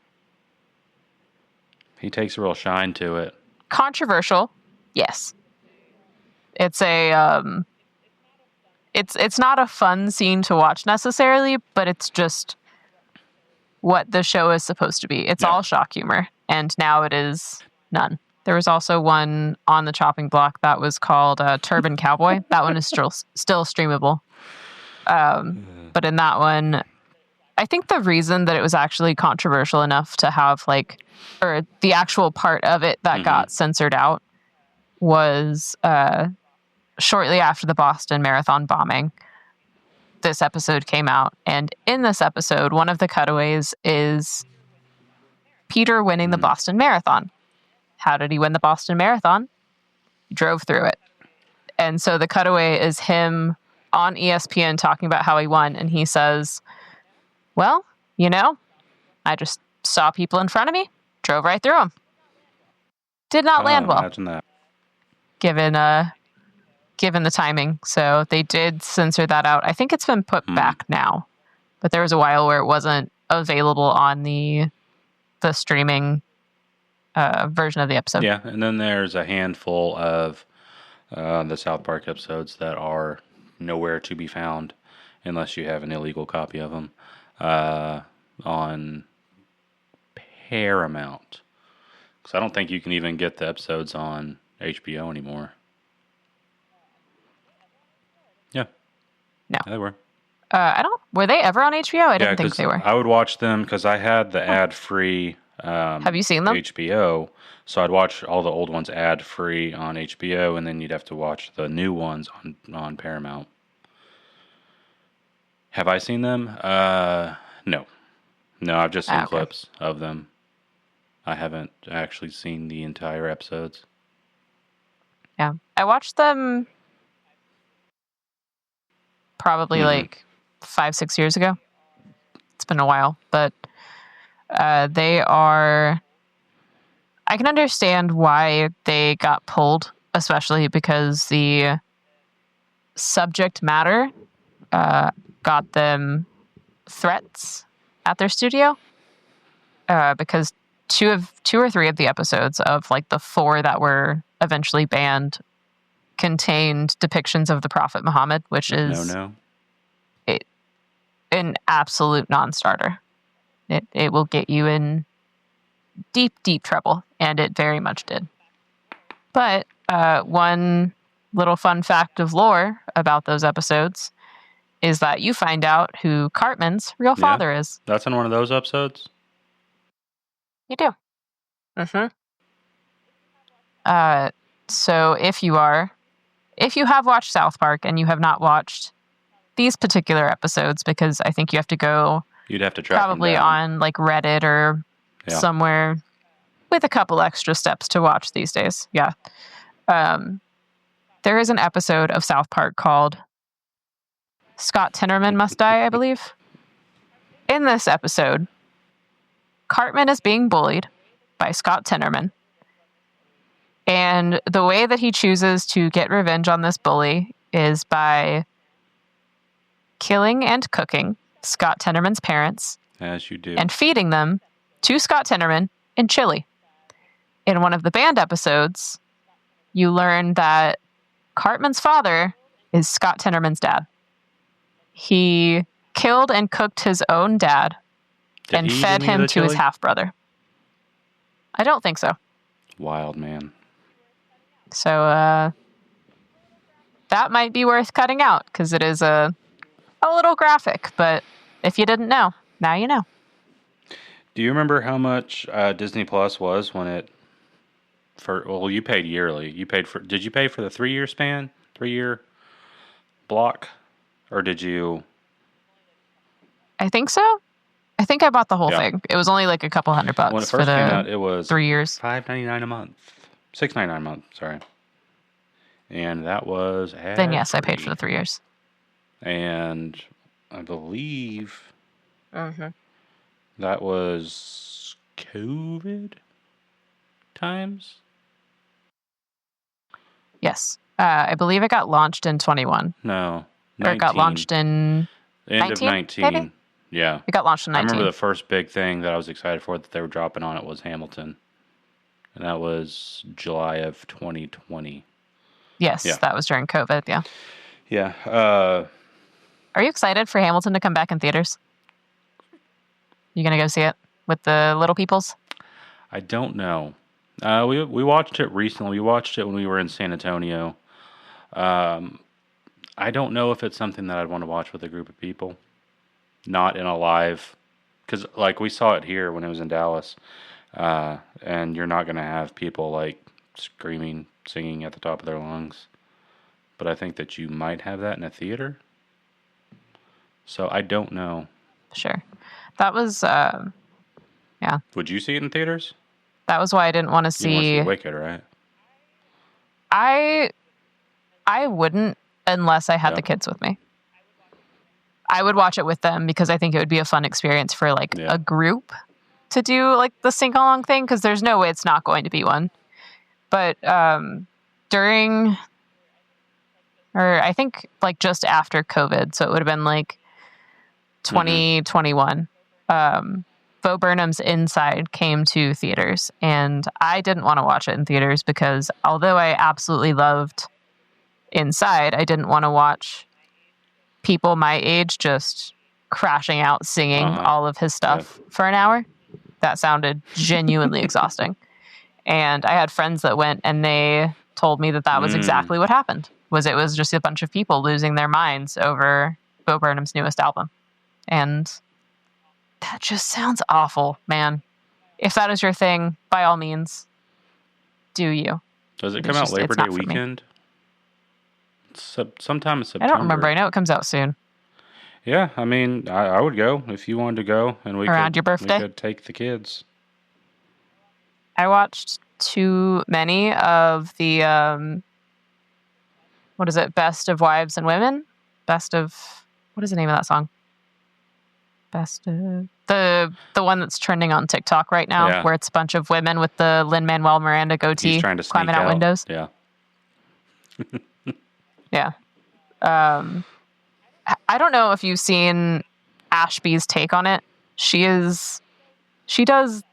He takes a real shine to it. Controversial, yes. It's a it's not a fun scene to watch necessarily, but it's just what the show is supposed to be. It's all shock humor, and now it is none. There was also one on the chopping block that was called Turban Cowboy. That one is still streamable. But in that one, I think the reason that it was actually controversial enough to have or the actual part of it that got censored out was shortly after the Boston Marathon bombing. This episode came out, and in this episode, one of the cutaways is Peter winning the Boston Marathon. How did he win the Boston Marathon? He drove through it. And so the cutaway is him on ESPN talking about how he won, and he says, well, I just saw people in front of me, drove right through them. Did not land well. Imagine that. Given the timing. So they did censor that out. I think it's been put back now, but there was a while where it wasn't available on the streaming version of the episode. Yeah, and then there's a handful of the South Park episodes that are nowhere to be found unless you have an illegal copy of them on Paramount. Because I don't think you can even get the episodes on HBO anymore. Yeah. No. Yeah, they were. Were they ever on HBO? I didn't think they were. I would watch them because I had the ad-free have you seen them? HBO. So I'd watch all the old ones ad-free on HBO, and then you'd have to watch the new ones on Paramount. Have I seen them? No. No, I've just seen clips of them. I haven't actually seen the entire episodes. Yeah. I watched them probably 5-6 years ago. It's been a while, but they are... I can understand why they got pulled, especially because the subject matter got them threats at their studio. Because two or three of the episodes of the 4 that were eventually banned contained depictions of the Prophet Muhammad, which is an absolute non-starter. It will get you in deep, deep trouble, and it very much did. But one little fun fact of lore about those episodes is that you find out who Cartman's real father is. That's in one of those episodes? You do. Mm-hmm. So if you have watched South Park and you have not watched these particular episodes, because I think you have to go... You'd have to track probably on Reddit or somewhere with a couple extra steps to watch these days. Yeah. There is an episode of South Park called Scott Tenorman Must Die, I believe. In this episode, Cartman is being bullied by Scott Tenorman. And the way that he chooses to get revenge on this bully is by killing and cooking Scott Tenorman's parents. As you do. And feeding them to Scott Tenorman in chili. In one of the band episodes, you learn that Cartman's father is Scott Tenorman's dad. He killed and cooked his own dad Did and he eat fed any of him the to his chili? half-brother. I don't think so. Wild man. So that might be worth cutting out because it is a little graphic. But if you didn't know, now you know. Do you remember how much Disney Plus was when it? Well, you paid yearly. You paid for. Did you pay for the 3-year span, 3-year block, or did you? I think so. I think I bought the whole Yeah. thing. It was only like a couple $100 When it for first the came out, it was 3 years. $5.99 a month, $6.99 a month. Sorry, and that was Then yes, I paid for the 3 years. And I believe Mm-hmm. that was COVID times. Yes. I believe it got launched in 21. No, Or it got 19. launched in End 19, of 19. maybe? Yeah. It got launched in 19. I remember the first big thing that I was excited for that they were dropping on it was Hamilton. And that was July of 2020. Yes, Yeah. that was during COVID, yeah. Yeah. Are you excited for Hamilton to come back in theaters? You going to go see it with the little peoples? I don't know. We watched it recently. We watched it when we were in San Antonio. I don't know if it's something that I'd want to watch with a group of people. Not in a live, because like we saw it here when it was in Dallas, and you're not going to have people like screaming, singing at the top of their lungs. But I think that you might have that in a theater. So I don't know. Sure. That was, Would you see it in theaters? that was why I didn't want to You want to see... see Wicked, right? I wouldn't unless I had Yeah. the kids with me. I would watch it with them because I think it would be a fun experience for like Yeah. a group to do like the sing along thing because there's no way it's not going to be one. But during, or I think like just after COVID, so it would have been like 2021. Bo Burnham's Inside came to theaters, and I didn't want to watch it in theaters because although I absolutely loved Inside, I didn't want to watch people my age just crashing out singing all of his stuff for an hour. That sounded genuinely exhausting. And I had friends that went and they told me that that was exactly what happened. It was just a bunch of people losing their minds over Bo Burnham's newest album. And that just sounds awful, man. If that is your thing, by all means, do you. Does it It's come out just- Labor it's Day not for me. weekend? Sometime in I September. don't remember. I know it comes out soon. Yeah, I mean, I would go if you wanted to go, and we Around could, your birthday? We could take the kids. I watched too many of the what is it? Best of Wives and Women? Best of what is the name of that song? Best of the one that's trending on TikTok right now, Yeah. where it's a bunch of women with the Lin-Manuel Miranda goatee He's trying to sneak climbing out windows. Yeah. Yeah. I don't know if you've seen Ashby's take on it. She does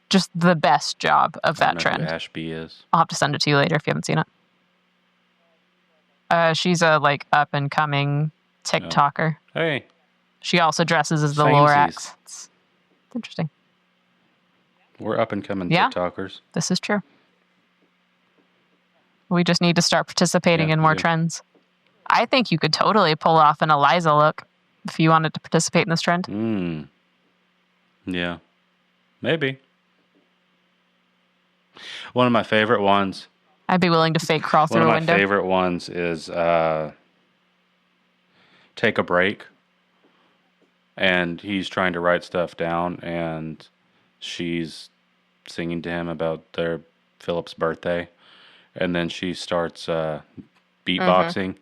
just the best job of I that don't know who trend. Ashby is. I'll have to send it to you later if you haven't seen it. She's a like up and coming TikToker. Hey, She also dresses as the Samesies. Lorax. It's interesting. we're up and coming Yeah. TikTokers. This is true. We just need to start participating Yeah, in we more do. trends. I think you could totally pull off an Eliza look if you wanted to participate in this trend. Yeah, maybe. One of my favorite ones. I'd be willing to fake crawl One through of a my window. favorite ones is Take a Break. And he's trying to write stuff down, and she's singing to him about their Philip's birthday. And then she starts beatboxing.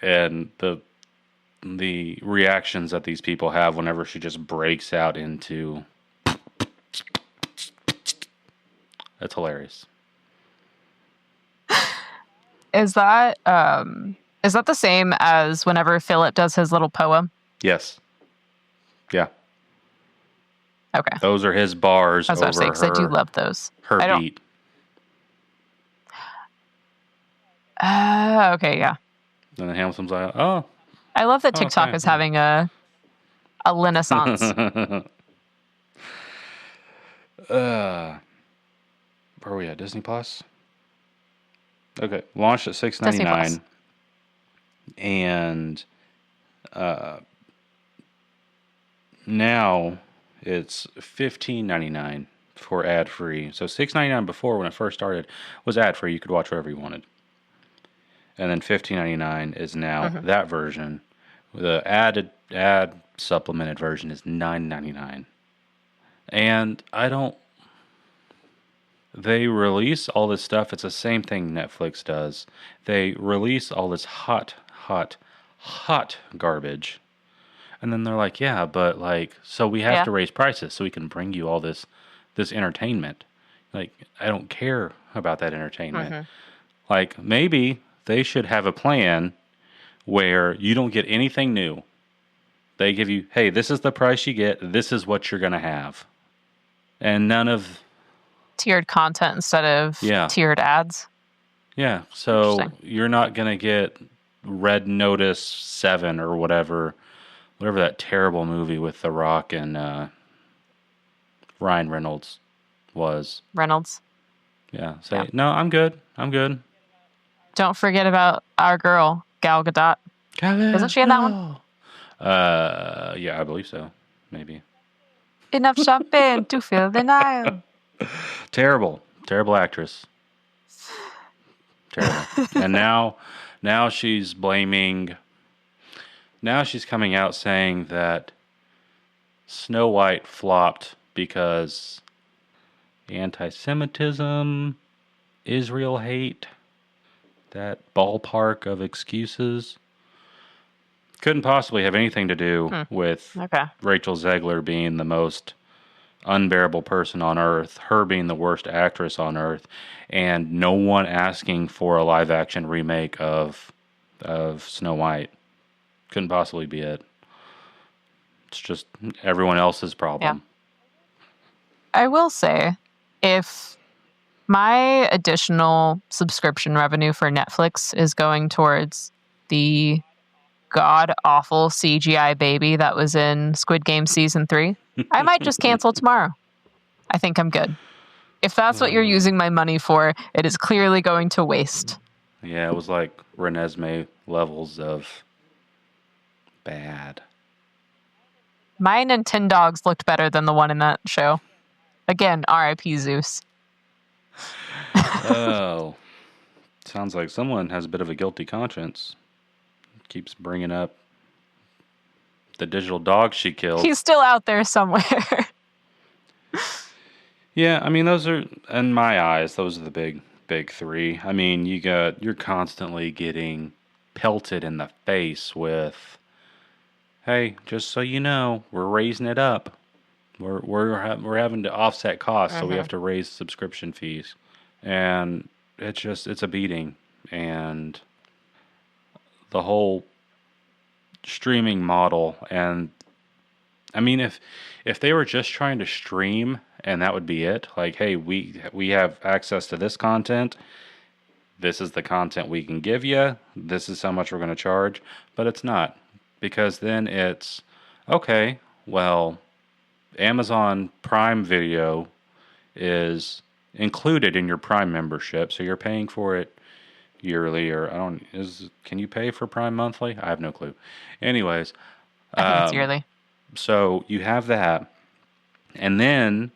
And the reactions that these people have whenever she just breaks out into... That's hilarious. Is that the same as whenever Philip does his little poem? Yes. Yeah. Okay. Those are his bars I was about to say, over because I do love those. her I don't- beat. Okay, yeah. And then Hamilton's like, oh, I love that Oh, TikTok okay. is having a A renaissance. Where are we at? Disney Plus? Okay, launched at $6.99, and now it's $15.99 for ad free. So $6.99 before, when it first started, was ad free. You could watch whatever you wanted, and then $15.99 is now that version. The ad supplemented version is $9.99, and I don't. They release all this stuff. It's the same thing Netflix does. They release all this hot garbage. And then they're like, yeah, but like, so we have to raise prices so we can bring you all this entertainment. Like, I don't care about that entertainment. Like, maybe they should have a plan where you don't get anything new. They give you, hey, this is the price you get. This is what you're going to have. And none of... Tiered content instead of tiered ads. Yeah, so you're not going to get Red Notice 7 or whatever that terrible movie with The Rock and Ryan Reynolds was. Reynolds. Yeah, no, I'm good. Don't forget about our girl, Gal Gadot. Isn't she in that one? Yeah, I believe so. Maybe. Enough champagne to fill the Nile. Terrible actress. Terrible. And now she's blaming. Now she's coming out saying that Snow White flopped because anti-Semitism, Israel hate, that ballpark of excuses. Couldn't possibly have anything to do with Rachel Zegler being the most unbearable person on earth, her being the worst actress on earth, and no one asking for a live action remake of Snow White. Couldn't possibly be it. It's just everyone else's problem. Yeah. I will say, if my additional subscription revenue for Netflix is going towards the god-awful CGI baby that was in Squid Game Season 3, I might just cancel tomorrow. I think I'm good. If that's what you're using my money for, it is clearly going to waste. Yeah, it was like Renesmee levels of bad. My Nintendogs looked better than the one in that show. Again, R.I.P. Zeus. Oh. Sounds like someone has a bit of a guilty conscience. Keeps bringing up the digital dog she killed. He's still out there somewhere. Yeah, I mean, those are, in my eyes, those are the big three. I mean, you're constantly getting pelted in the face with, hey, just so you know, we're raising it up. We're having to offset costs, so we have to raise subscription fees. And it's a beating. And the whole streaming model, and I mean, if they were just trying to stream and that would be it, like, hey, we have access to this content, this is the content we can give you, this is how much we're going to charge, but it's not, because then it's, okay, well, Amazon Prime Video is included in your Prime membership, so you're paying for it yearly, or can you pay for Prime monthly? I have no clue. Anyways, I think it's yearly. So you have that, and then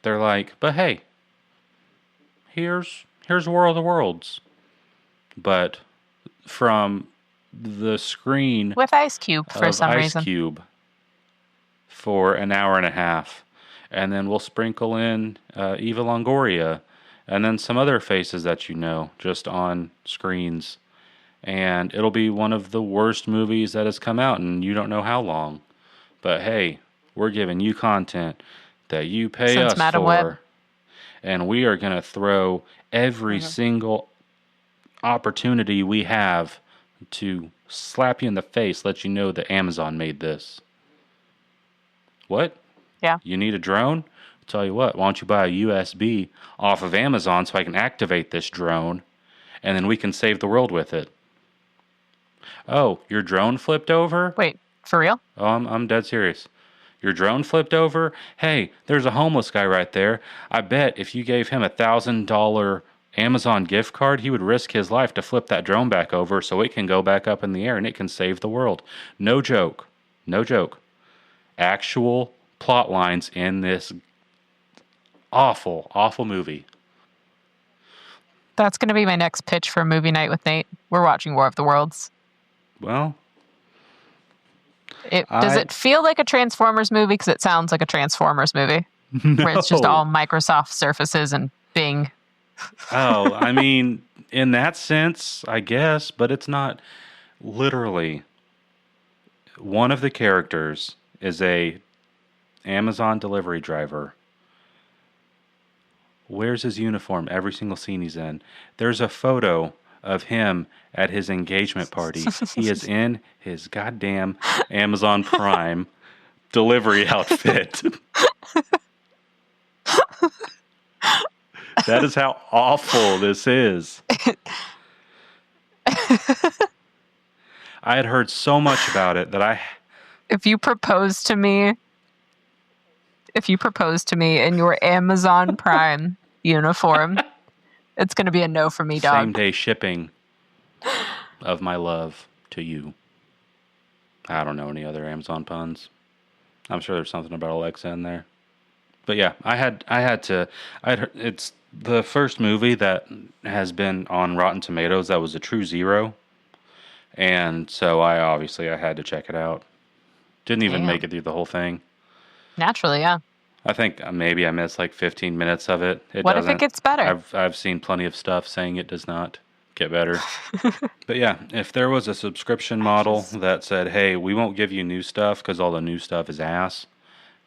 they're like, but hey, here's War of the Worlds, but from the screen with Ice Cube for some reason. Ice Cube for an hour and a half, and then we'll sprinkle in Eva Longoria, and then some other faces that you know just on screens, and it'll be one of the worst movies that has come out in you don't know how long. But hey, we're giving you content that you pay us Madam for, Web. and we are going to throw every single opportunity we have to slap you in the face, let you know that Amazon made this. What? Yeah. You need a drone? I'll tell you what, why don't you buy a USB off of Amazon so I can activate this drone, and then we can save the world with it. Oh, your drone flipped over? Wait, for real? Oh, I'm dead serious. Your drone flipped over? Hey, there's a homeless guy right there. I bet if you gave him $1,000 Amazon gift card, he would risk his life to flip that drone back over so it can go back up in the air and it can save the world. No joke. No joke. Actual plot lines in this awful, awful movie. That's going to be my next pitch for movie night with Nate. We're watching War of the Worlds. Well, does it feel like a Transformers movie? Because it sounds like a Transformers movie. No. Where it's just all Microsoft Surfaces and Bing. Oh, I mean, in that sense, I guess, but it's not literally. One of the characters is a Amazon delivery driver. Wears his uniform every single scene he's in. There's a photo of him at his engagement party. He is in his goddamn Amazon Prime delivery outfit. That is how awful this is. I had heard so much about it that If you propose to me in your Amazon Prime uniform, it's going to be a no for me, dog. Same day shipping of my love to you. I don't know any other Amazon puns. I'm sure there's something about Alexa in there. But yeah, it's the first movie that has been on Rotten Tomatoes that was a true 0. And so I had to check it out. Didn't even make it through the whole thing. Naturally, yeah. I think maybe I missed like 15 minutes of it. What if it gets better? I've seen plenty of stuff saying it does not get better. But yeah, if there was a subscription model that said, hey, we won't give you new stuff because all the new stuff is ass,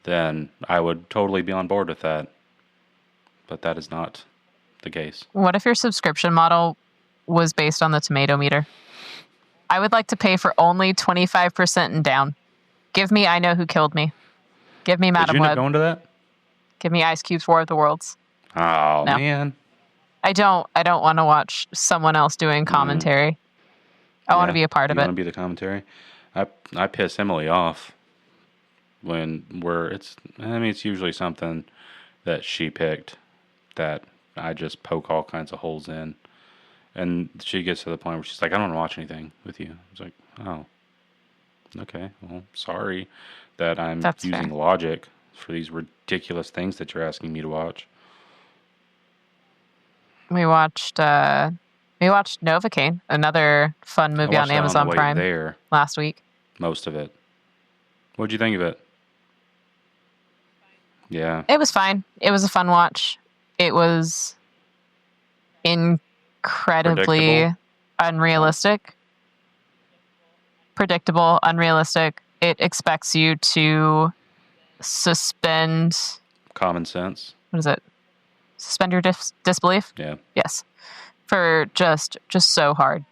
then I would totally be on board with that. But that is not the case. What if your subscription model was based on the tomato meter? I would like to pay for only 25% and down. Give me I Know Who Killed Me. Give me Madam Did you end Web. up going to that? Give me Ice Cube's War of the Worlds. Oh, No. man. I don't want to watch someone else doing commentary. I want to be a part of You it. want to be the commentary? I piss Emily off when it's usually something that she picked that I just poke all kinds of holes in. And she gets to the point where she's like, I don't want to watch anything with you. It's like, oh, okay. Well, sorry that I'm using fair. logic for these ridiculous things that you're asking me to watch. We watched Novocaine, another fun movie on Amazon Prime there, last week. most of it. What'd you think of it? Yeah. It was fine. It was a fun watch. It was incredibly unrealistic. Predictable, unrealistic. It expects you to suspend... Common sense. What is it? Suspend your disbelief? Yeah. Yes. For just so hard.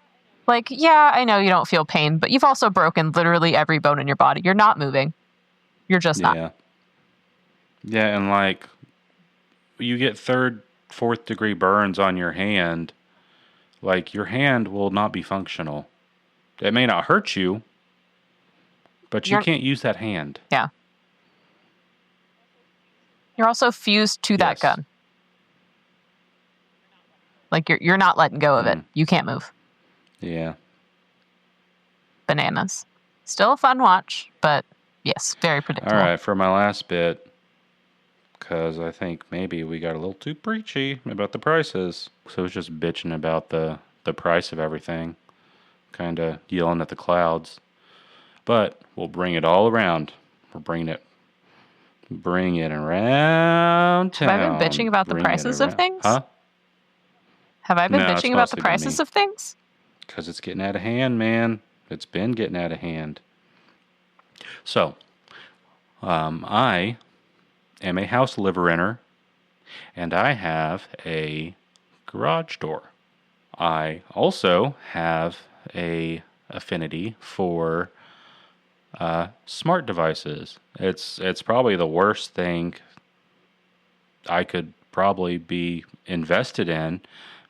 Like, yeah, I know you don't feel pain, but you've also broken literally every bone in your body. You're not moving. You're just not. Yeah. Yeah, and like, you get 3rd, 4th degree burns on your hand, like, your hand will not be functional. It may not hurt you, but you can't use that hand. Yeah. You're also fused to that gun. Like, you're not letting go of it. You can't move. Yeah. Bananas. Still a fun watch, but yes, very predictable. All right, for my last bit, because I think maybe we got a little too preachy about the prices. So it's just bitching about the price of everything, kind of yelling at the clouds. But we'll bring it all around. We're bring it around town. Have I been bitching about the prices of things? Huh? Have I been No, it's bitching about the mostly been prices me. of things? Because it's getting out of hand, man. It's been getting out of hand. So, I am a house live renter, and I have a garage door. I also have a affinity for smart devices. It's probably the worst thing I could probably be invested in,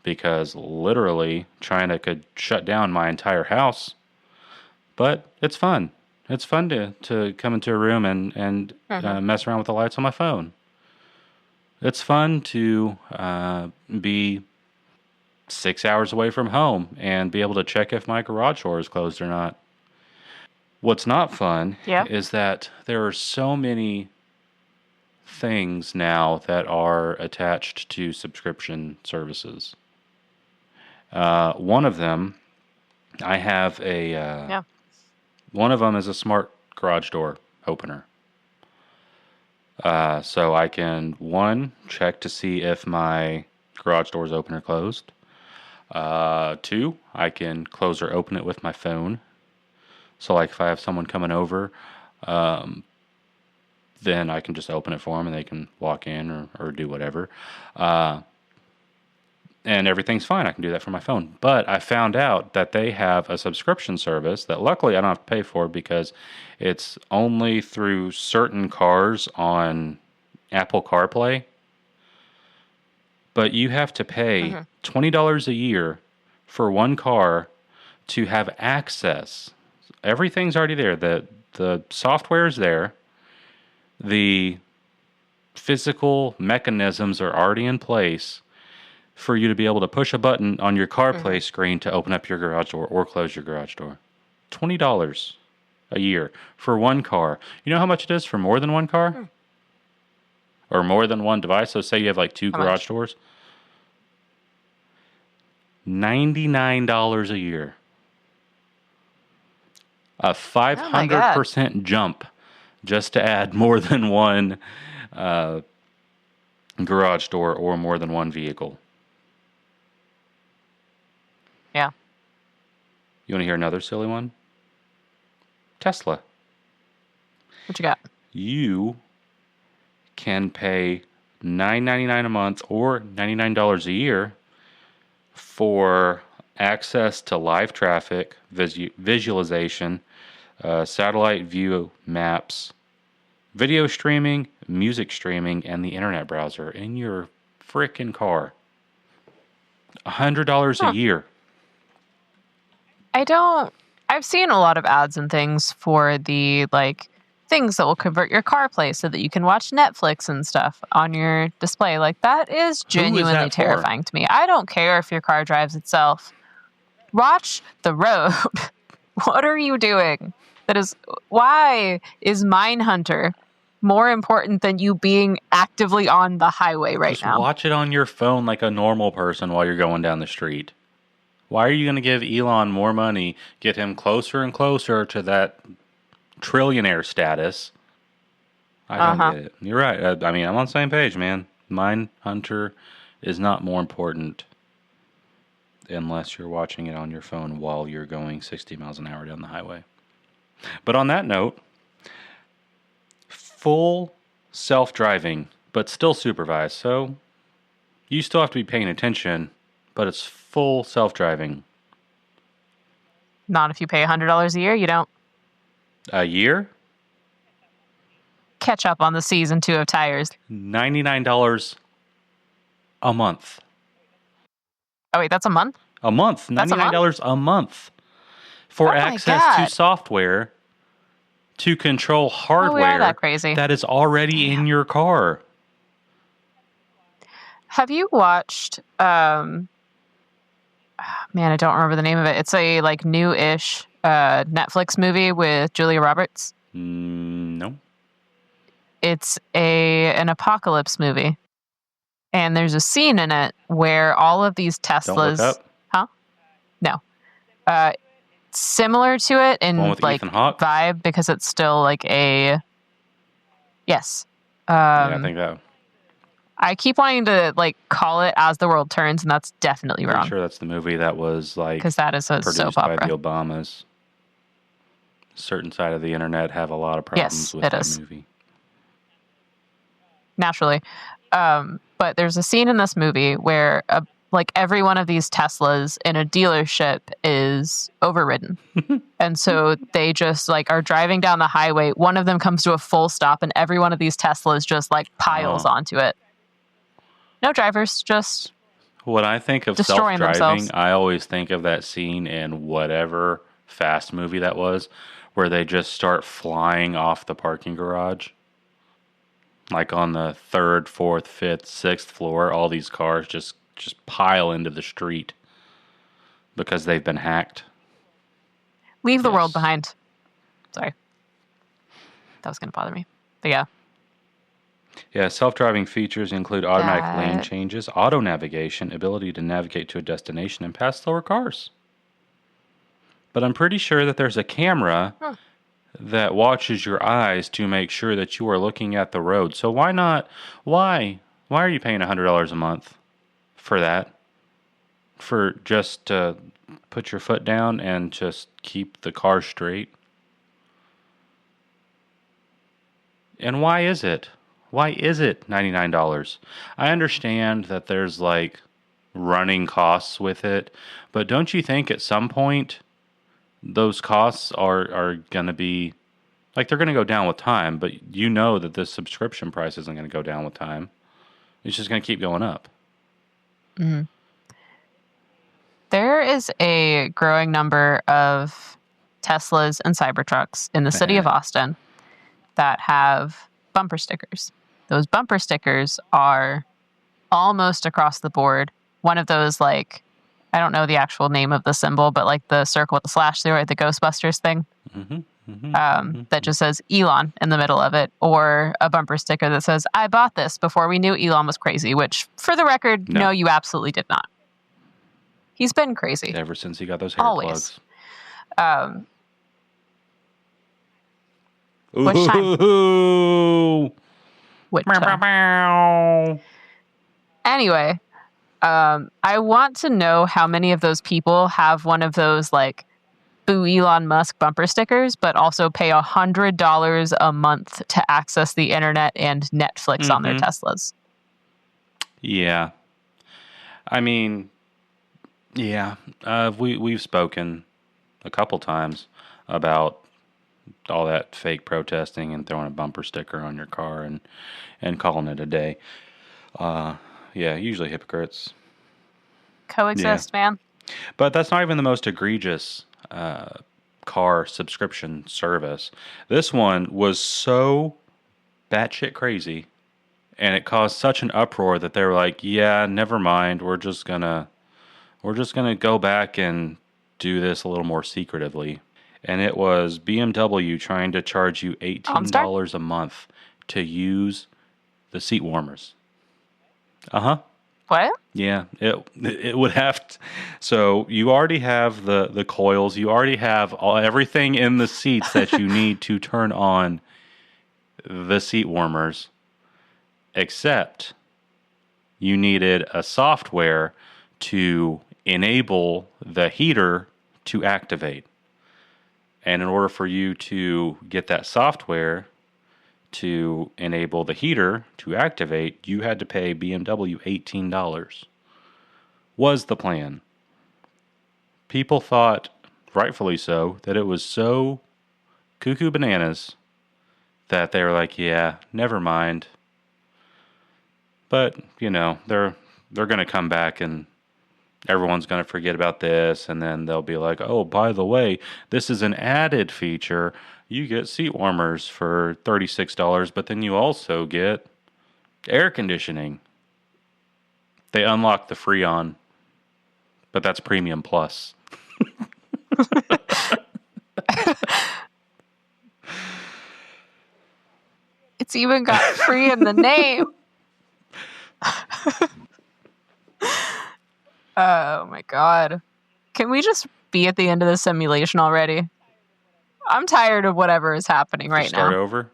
because literally China could shut down my entire house. But it's fun. It's fun to come into a room and mess around with the lights on my phone. It's fun to be 6 hours away from home and be able to check if my garage door is closed or not. What's not fun is that there are so many things now that are attached to subscription services. One of them, I have one of them is a smart garage door opener. So I can, one, check to see if my garage door is open or closed. Two, I can close or open it with my phone. So like if I have someone coming over, then I can just open it for them and they can walk in or do whatever. And everything's fine. I can do that from my phone. But I found out that they have a subscription service that luckily I don't have to pay for because it's only through certain cars on Apple CarPlay. But you have to pay $20 a year for one car to have access. Everything's already there. The software is there. The physical mechanisms are already in place for you to be able to push a button on your CarPlay screen to open up your garage door or close your garage door. $20 a year for one car. You know how much it is for more than one car? Or more than one device? So say you have like two garage doors. $99 a year. A 500% jump just to add more than one garage door or more than one vehicle. Yeah. You want to hear another silly one? Tesla. What you got? You can pay $9.99 a month or $99 a year for access to live traffic, visualization, satellite view maps, video streaming, music streaming, and the internet browser in your frickin' car. $100 a year. I've seen a lot of ads and things for the like things that will convert your CarPlay so that you can watch Netflix and stuff on your display. Like that is genuinely terrifying to me. I don't care if your car drives itself. Watch the road. What are you doing? Why is Mindhunter more important than you being actively on the highway right now? Just watch it on your phone like a normal person while you're going down the street. Why are you going to give Elon more money, get him closer and closer to that trillionaire status? I don't get it. You're right. I mean, I'm on the same page, man. Mindhunter is not more important unless you're watching it on your phone while you're going 60 miles an hour down the highway. But on that note, full self-driving, but still supervised. So you still have to be paying attention, but it's full self-driving. Not if you pay $100 a year, you don't. A year? Catch up on the season 2 of tires. $99 a month. Oh, wait, that's a month? A month. $99 a month. For access to software to control hardware that crazy. That is already in your car. Have you watched man, I don't remember the name of it. It's a like new-ish Netflix movie with Julia Roberts. No. It's an apocalypse movie. And there's a scene in it where all of these Teslas... Don't Look Up? Huh? No. Similar to it in like vibe because it's still like a... Yes. Yeah, I think that... I keep wanting to like call it As the World Turns, and that's definitely wrong. I'm sure that's the movie that was like because that is a produced soap opera by the Obamas. Certain side of the internet have a lot of problems with that movie. Naturally, but there's a scene in this movie where like every one of these Teslas in a dealership is overridden, and so they just like are driving down the highway. One of them comes to a full stop, and every one of these Teslas just like piles onto it. No drivers, just when I think of self-driving, I always think of that scene in whatever Fast movie that was, where they just start flying off the parking garage. Like on the 3rd, 4th, 5th, 6th floor, all these cars just pile into the street because they've been hacked. Leave the world Yes. behind. Sorry. That was going to bother me. But yeah. Yeah, self-driving features include automatic lane That- changes, auto navigation, ability to navigate to a destination, and pass slower cars. But I'm pretty sure that there's a camera that watches your eyes to make sure that you are looking at the road. So why not? Why are you paying $100 a month for that? For just to put your foot down and just keep the car straight? And why is it? Why is it $99? I understand that there's like running costs with it, but don't you think at some point those costs are going to be like they're going to go down with time, but you know that this subscription price isn't going to go down with time. It's just going to keep going up. Mm-hmm. There is a growing number of Teslas and Cybertrucks in the city of Austin that have bumper stickers. Those bumper stickers are almost across the board. One of those, like, I don't know the actual name of the symbol, but like the circle with the slash through it, the Ghostbusters thing. That just says Elon in the middle of it, or a bumper sticker that says, I bought this before we knew Elon was crazy, which, for the record, no, you absolutely did not. He's been crazy. Ever since he got those hair Always. plugs. Which time? Ooh. Which time? Anyway, I want to know how many of those people have one of those, like, Boo Elon Musk bumper stickers, but also pay $100 a month to access the internet and Netflix on their Teslas. Yeah. I mean, yeah. We've spoken a couple times about all that fake protesting and throwing a bumper sticker on your car and calling it a day. Yeah, usually hypocrites. Coexist, man. But that's not even the most egregious car subscription service. This one was so batshit crazy, and it caused such an uproar that they were like, "Yeah, never mind. We're just gonna go back and do this a little more secretively." And it was BMW trying to charge you $18 a month to use the seat warmers. What? Yeah, it would have to. So you already have the coils. You already have everything in the seats that you need to turn on the seat warmers, except you needed a software to enable the heater to activate. And in order for you to get that software to enable the heater to activate, you had to pay BMW $18. Was the plan. People thought, rightfully so, that it was so cuckoo bananas that they were like, yeah, never mind. But, you know, they're going to come back and everyone's going to forget about this, and then they'll be like, oh, by the way, this is an added feature. You get seat warmers for $36, but then you also get air conditioning. They unlock the Freon, but that's Premium Plus. It's even got free in the name. Oh my god. Can we just be at the end of the simulation already? I'm tired of whatever is happening right now. Start over?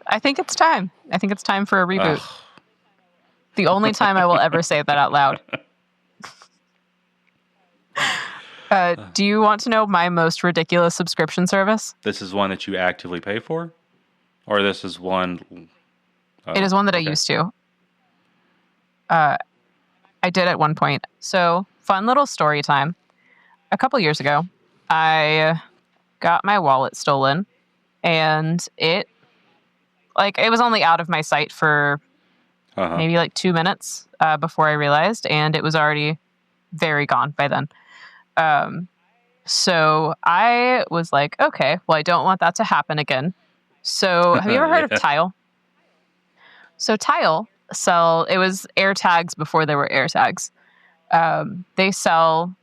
I think it's time. I think it's time for a reboot. Ugh. The only time I will ever say that out loud. Do you want to know my most ridiculous subscription service? This is one that you actively pay for? Or this is one... Oh, it is one that okay. I used to. I did at one point. So, fun little story time. A couple years ago, I got my wallet stolen, and it was only out of my sight for maybe like 2 minutes before I realized, and it was already very gone by then. So I was like, okay, well, I don't want that to happen again. So have you ever heard of Tile? So Tile it was air tags before there were air tags. They sell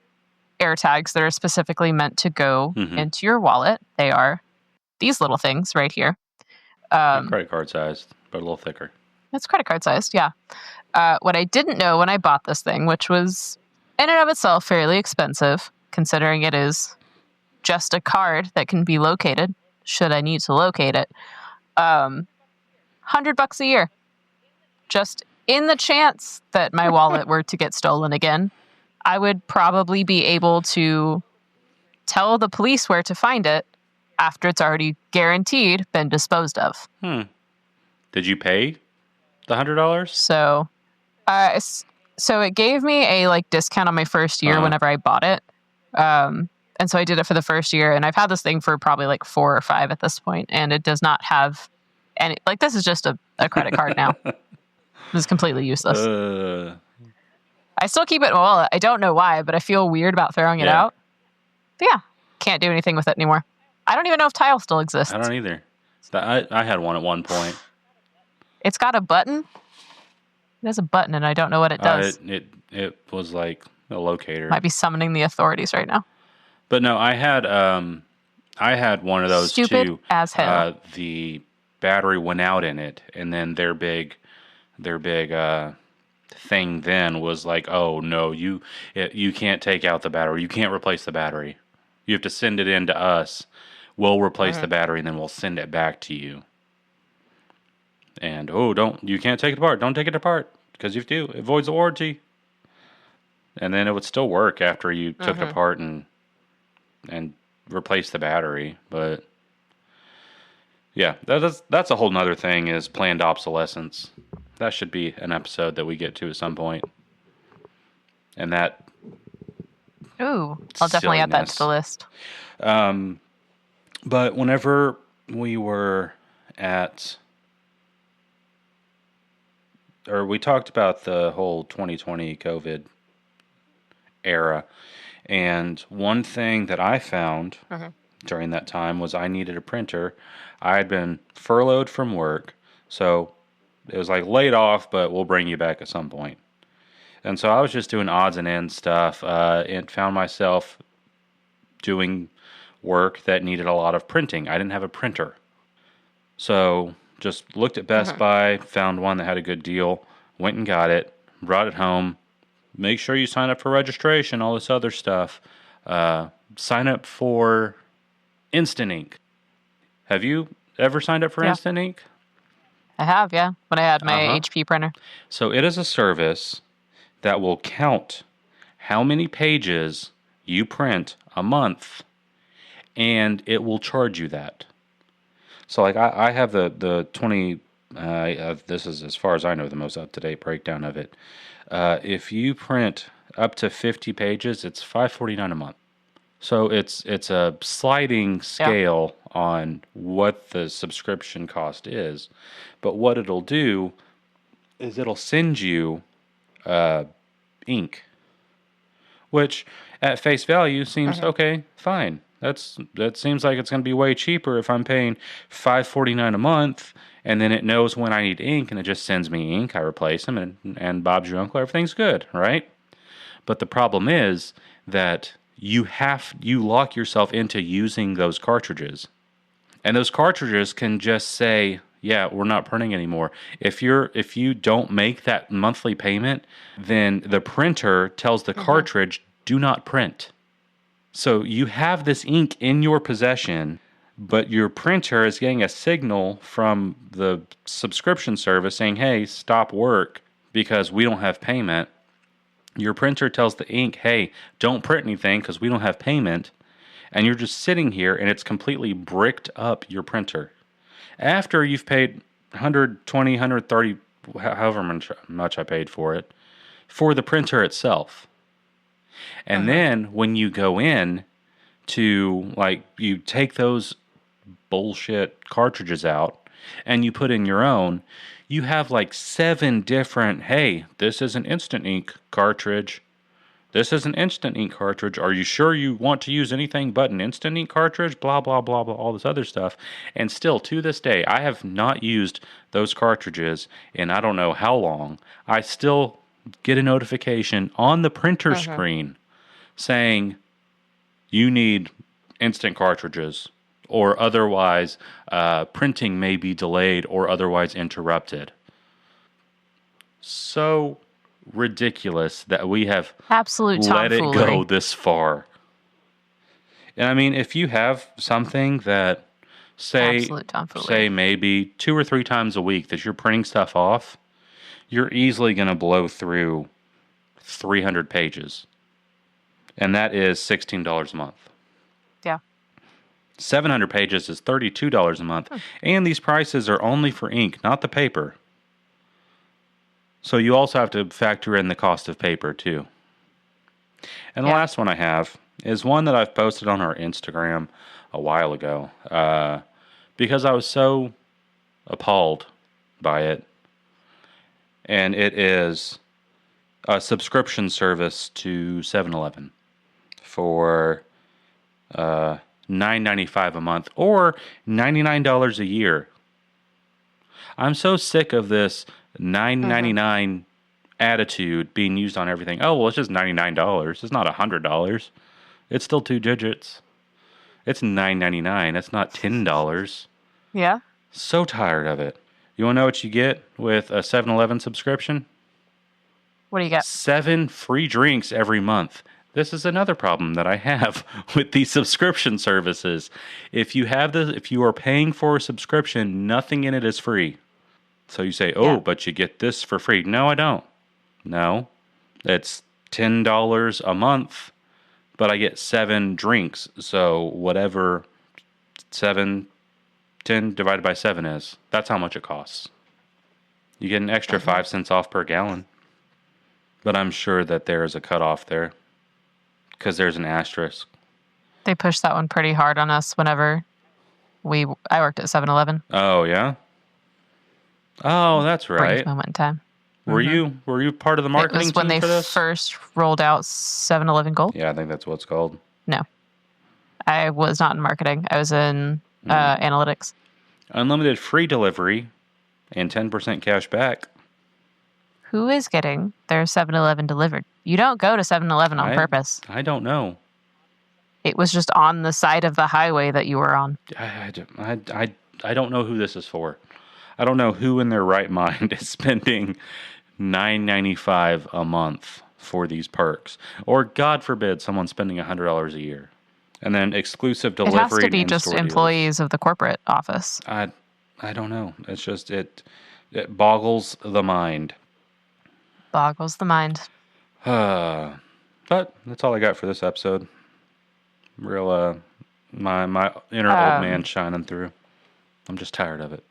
air tags that are specifically meant to go into your wallet. They are these little things right here. Credit card sized, but a little thicker. It's credit card sized, yeah. What I didn't know when I bought this thing, which was in and of itself fairly expensive, considering it is just a card that can be located, should I need to locate it, $100 a year. Just in the chance that my wallet were to get stolen again, I would probably be able to tell the police where to find it after it's already guaranteed been disposed of. Did you pay the $100? So it gave me a discount on my first year whenever I bought it. And so I did it for the first year, and I've had this thing for probably 4 or 5 at this point, and it does not have any, this is just a credit card now. This is completely useless. I still keep it in my wallet. I don't know why, but I feel weird about throwing it out. But yeah, can't do anything with it anymore. I don't even know if Tile still exists. I don't either. I had one at one point. It's got a button. There's a button, and I don't know what it does. It was like a locator. Might be summoning the authorities right now. But no, I had one of those Stupid too. As hell. The battery went out in it, and then their big thing then was like, oh no, you can't take out the battery. You can't replace the battery. You have to send it in to us. We'll replace the battery, and then we'll send it back to you. And you can't take it apart. Don't take it apart, because if you do, it voids the warranty. And then it would still work after you took it apart and replaced the battery. But yeah, that's a whole nother thing, is planned obsolescence. That should be an episode that we get to at some point. And that. Ooh, I'll definitely add that to the list. But whenever we were we talked about the whole 2020 COVID era, and one thing that I found during that time was I needed a printer. I had been furloughed from work, so it was laid off, but we'll bring you back at some point. And so I was just doing odds and ends stuff, and found myself doing work that needed a lot of printing. I didn't have a printer. So just looked at Best Buy, found one that had a good deal, went and got it, brought it home. Make sure you sign up for registration, all this other stuff. Sign up for Instant Ink. Have you ever signed up for Instant Ink? I have, yeah, when I had my HP printer. So it is a service that will count how many pages you print a month, and it will charge you that. So I have the 20, this is, as far as I know, the most up-to-date breakdown of it. If you print up to 50 pages, it's $5.49 a month. So it's a sliding scale on what the subscription cost is. But what it'll do is it'll send you ink, which at face value seems okay, fine. That seems like it's going to be way cheaper if I'm paying $5.49 a month, and then it knows when I need ink, and it just sends me ink. I replace them, and Bob's your uncle. Everything's good, right? But the problem is that you lock yourself into using those cartridges, and those cartridges can just say, yeah, we're not printing anymore. If you don't make that monthly payment, then the printer tells the cartridge, do not print. So you have this ink in your possession, but your printer is getting a signal from the subscription service saying, hey, stop work because we don't have payment. Your printer tells the ink, hey, don't print anything because we don't have payment. And you're just sitting here, and it's completely bricked up your printer. After you've paid $120, $130, however much I paid for it, for the printer itself. And then when you go in to, you take those bullshit cartridges out and you put in your own, you have 7 different, hey, this is an Instant Ink cartridge. This is an instant ink cartridge. Are you sure you want to use anything but an instant ink cartridge? Blah, blah, blah, blah, all this other stuff. And still, to this day, I have not used those cartridges in I don't know how long. I still get a notification on the printer screen saying you need instant cartridges, or otherwise printing may be delayed or otherwise interrupted. So ridiculous that we have Absolute let it tomfoolery. go this far. And I mean, if you have something that Absolute tomfoolery. say maybe 2 or 3 times a week that you're printing stuff off, you're easily going to blow through 300 pages. And that is $16 a month. Yeah. 700 pages is $32 a month. And these prices are only for ink, not the paper. So you also have to factor in the cost of paper too. And the last one I have is one that I've posted on our Instagram a while ago because I was so appalled by it. And it is a subscription service to 7-Eleven for $9.95 a month or $99 a year. I'm so sick of this $9.99 attitude being used on everything. Oh, well, it's just $99. It's not $100. It's still 2 digits. It's $9.99. It's not $10. Yeah. So tired of it. You want to know what you get with a 7-Eleven subscription? What do you get? 7 free drinks every month. This is another problem that I have with these subscription services. If you are paying for a subscription, nothing in it is free. So you say, but you get this for free. No, I don't. No, it's $10 a month, but I get 7 drinks. So whatever 10 divided by 7 is, that's how much it costs. You get an extra 5 cents off per gallon. But I'm sure that there is a cutoff there because there's an asterisk. They pushed that one pretty hard on us whenever I worked at 7-Eleven. Oh, yeah? Oh, that's right. Brief moment in time. Were you part of the marketing team for this? It was when they first rolled out 7-Eleven Gold. Yeah, I think that's what it's called. No. I was not in marketing. I was in analytics. Unlimited free delivery and 10% cash back. Who is getting their 7-Eleven delivered? You don't go to 7-Eleven on purpose. I don't know. It was just on the side of the highway that you were on. I don't know who this is for. I don't know who in their right mind is spending $9.95 a month for these perks. Or, God forbid, someone spending $100 a year. And then exclusive delivery. It has to be just employees deals. Of the corporate office. I don't know. It's just, it boggles the mind. Boggles the mind. But that's all I got for this episode. Real, my inner old man shining through. I'm just tired of it.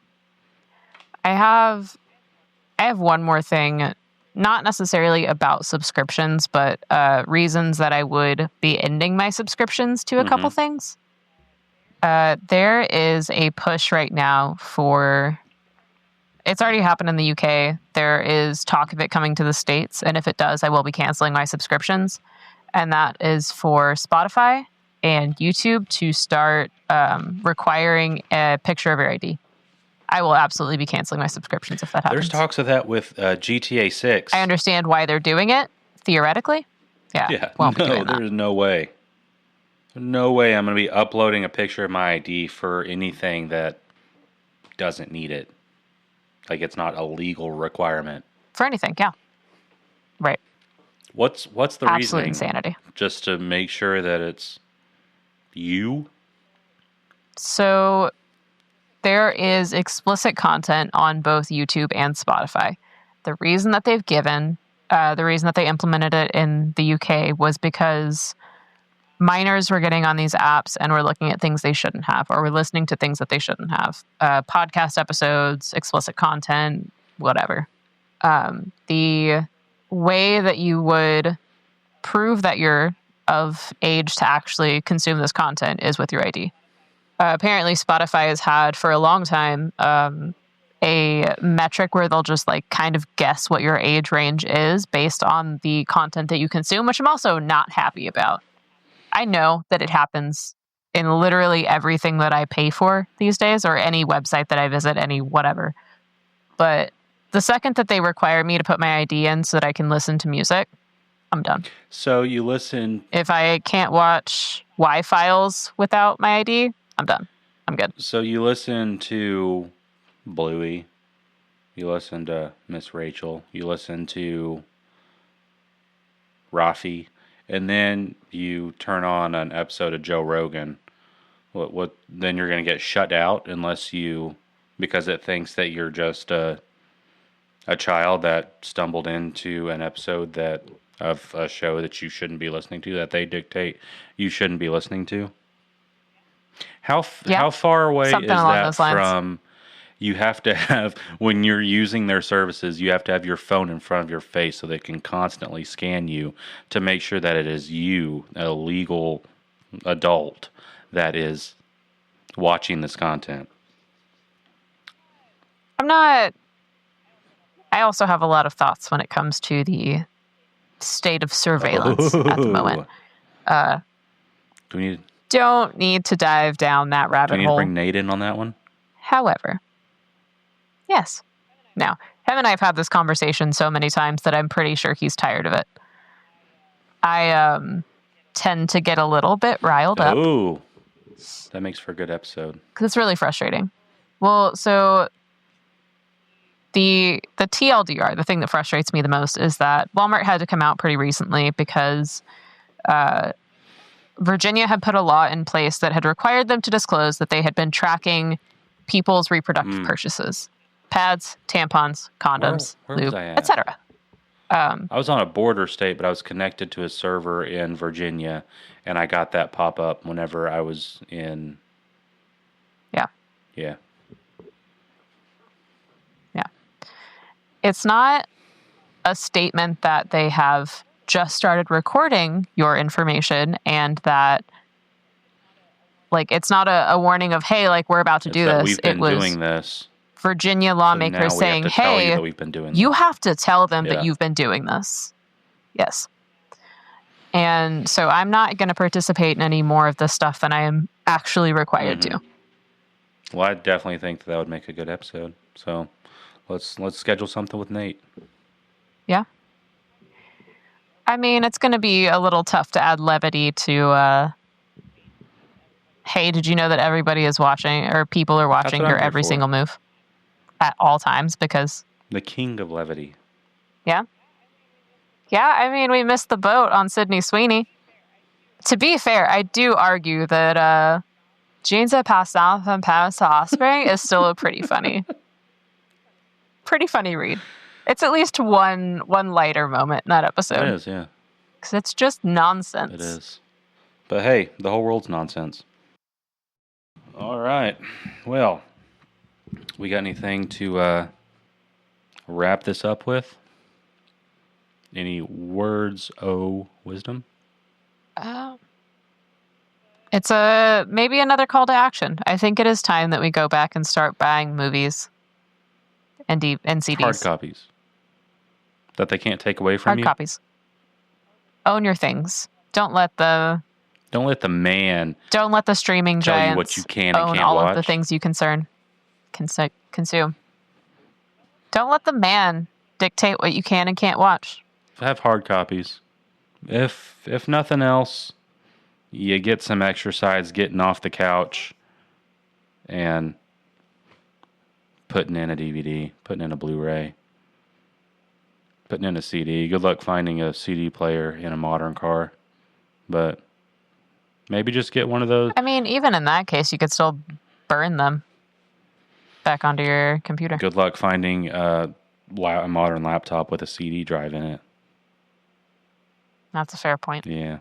I have one more thing, not necessarily about subscriptions, but reasons that I would be ending my subscriptions to a couple things. There is a push right now for... It's already happened in the UK. There is talk of it coming to the States, and if it does, I will be canceling my subscriptions. And that is for Spotify and YouTube to start requiring a picture of your ID. I will absolutely be canceling my subscriptions if that happens. There's talks of that with GTA 6. I understand why they're doing it, theoretically. Yeah. Won't be doing that. There's no way. No way I'm going to be uploading a picture of my ID for anything that doesn't need it. Like, it's not a legal requirement. For anything, yeah. Right. What's the Absolute reasoning? Insanity. Just to make sure that it's you? So there is explicit content on both YouTube and Spotify. The reason that they've given, the reason that they implemented it in the UK was because minors were getting on these apps and were looking at things they shouldn't have, or were listening to things that they shouldn't have. Podcast episodes, explicit content, whatever. The way that you would prove that you're of age to actually consume this content is with your ID. Apparently, Spotify has had for a long time a metric where they'll just like kind of guess what your age range is based on the content that you consume, which I'm also not happy about. I know that it happens in literally everything that I pay for these days, or any website that I visit, any whatever. But the second that they require me to put my ID in so that I can listen to music, I'm done. So you listen. If I can't watch Y-Files without my ID, I'm done. I'm good. So you listen to Bluey. You listen to Miss Rachel. You listen to Rafi. And then you turn on an episode of Joe Rogan. What? Then you're going to get shut out unless you, because it thinks that you're just a child that stumbled into an episode of a show that you shouldn't be listening to, that they dictate you shouldn't be listening to. How far away is that from? You have to have, when you're using their services, you have to have your phone in front of your face so they can constantly scan you to make sure that it is you, a legal adult, that is watching this content. I also have a lot of thoughts when it comes to the state of surveillance at the moment. Don't need to dive down that rabbit hole. Do we need to bring Nate in on that one? However, yes. Now, him and I have had this conversation so many times that I'm pretty sure he's tired of it. I tend to get a little bit riled up. Ooh, that makes for a good episode. Because it's really frustrating. Well, so the TLDR, the thing that frustrates me the most, is that Walmart had to come out pretty recently because Virginia had put a law in place that had required them to disclose that they had been tracking people's reproductive purchases. Pads, tampons, condoms, lube, etc. I was on a border state, but I was connected to a server in Virginia, and I got that pop up whenever I was in. Yeah. It's not a statement that they have just started recording your information and that, like, it's not a warning of, hey, like, we're about to do this. We've been doing this. Virginia lawmakers saying, hey, you have to tell them that you've been doing this. Yes. And so I'm not going to participate in any more of this stuff than I am actually required to. Well, I definitely think that would make a good episode. So let's schedule something with Nate. Yeah. I mean, it's going to be a little tough to add levity to, hey, did you know that everybody is watching, or people are watching your every single move at all times? Because the king of levity. Yeah. Yeah, I mean, we missed the boat on Sydney Sweeney. To be fair, I do argue that Jeans that passed off from Paris to Offspring is still a pretty funny read. It's at least one lighter moment in that episode. It is, yeah. Because it's just nonsense. It is. But hey, the whole world's nonsense. All right. Well, we got anything to wrap this up with? Any words of wisdom? It's maybe another call to action. I think it is time that we go back and start buying movies and CDs. Hard copies. That they can't take away from you? Hard copies. Own your things. Don't let the streaming tell giants you what you can and own can't all watch. of the things you consume. Don't let the man dictate what you can and can't watch. Have hard copies. If nothing else, you get some exercise getting off the couch and putting in a DVD, putting in a Blu-ray, putting in a CD. Good luck finding a CD player in a modern car, but maybe just get one of those. I mean, even in that case, you could still burn them back onto your computer. Good luck finding a modern laptop with a CD drive in it. That's a fair point. Yeah.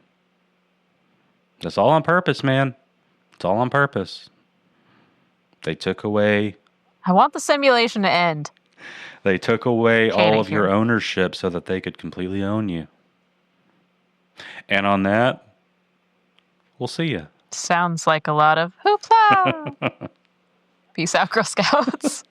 That's all on purpose, man. It's all on purpose. They took away... I want the simulation to end. They took away all of your ownership so that they could completely own you. And on that, we'll see you. Sounds like a lot of hoopla. Peace out, Girl Scouts.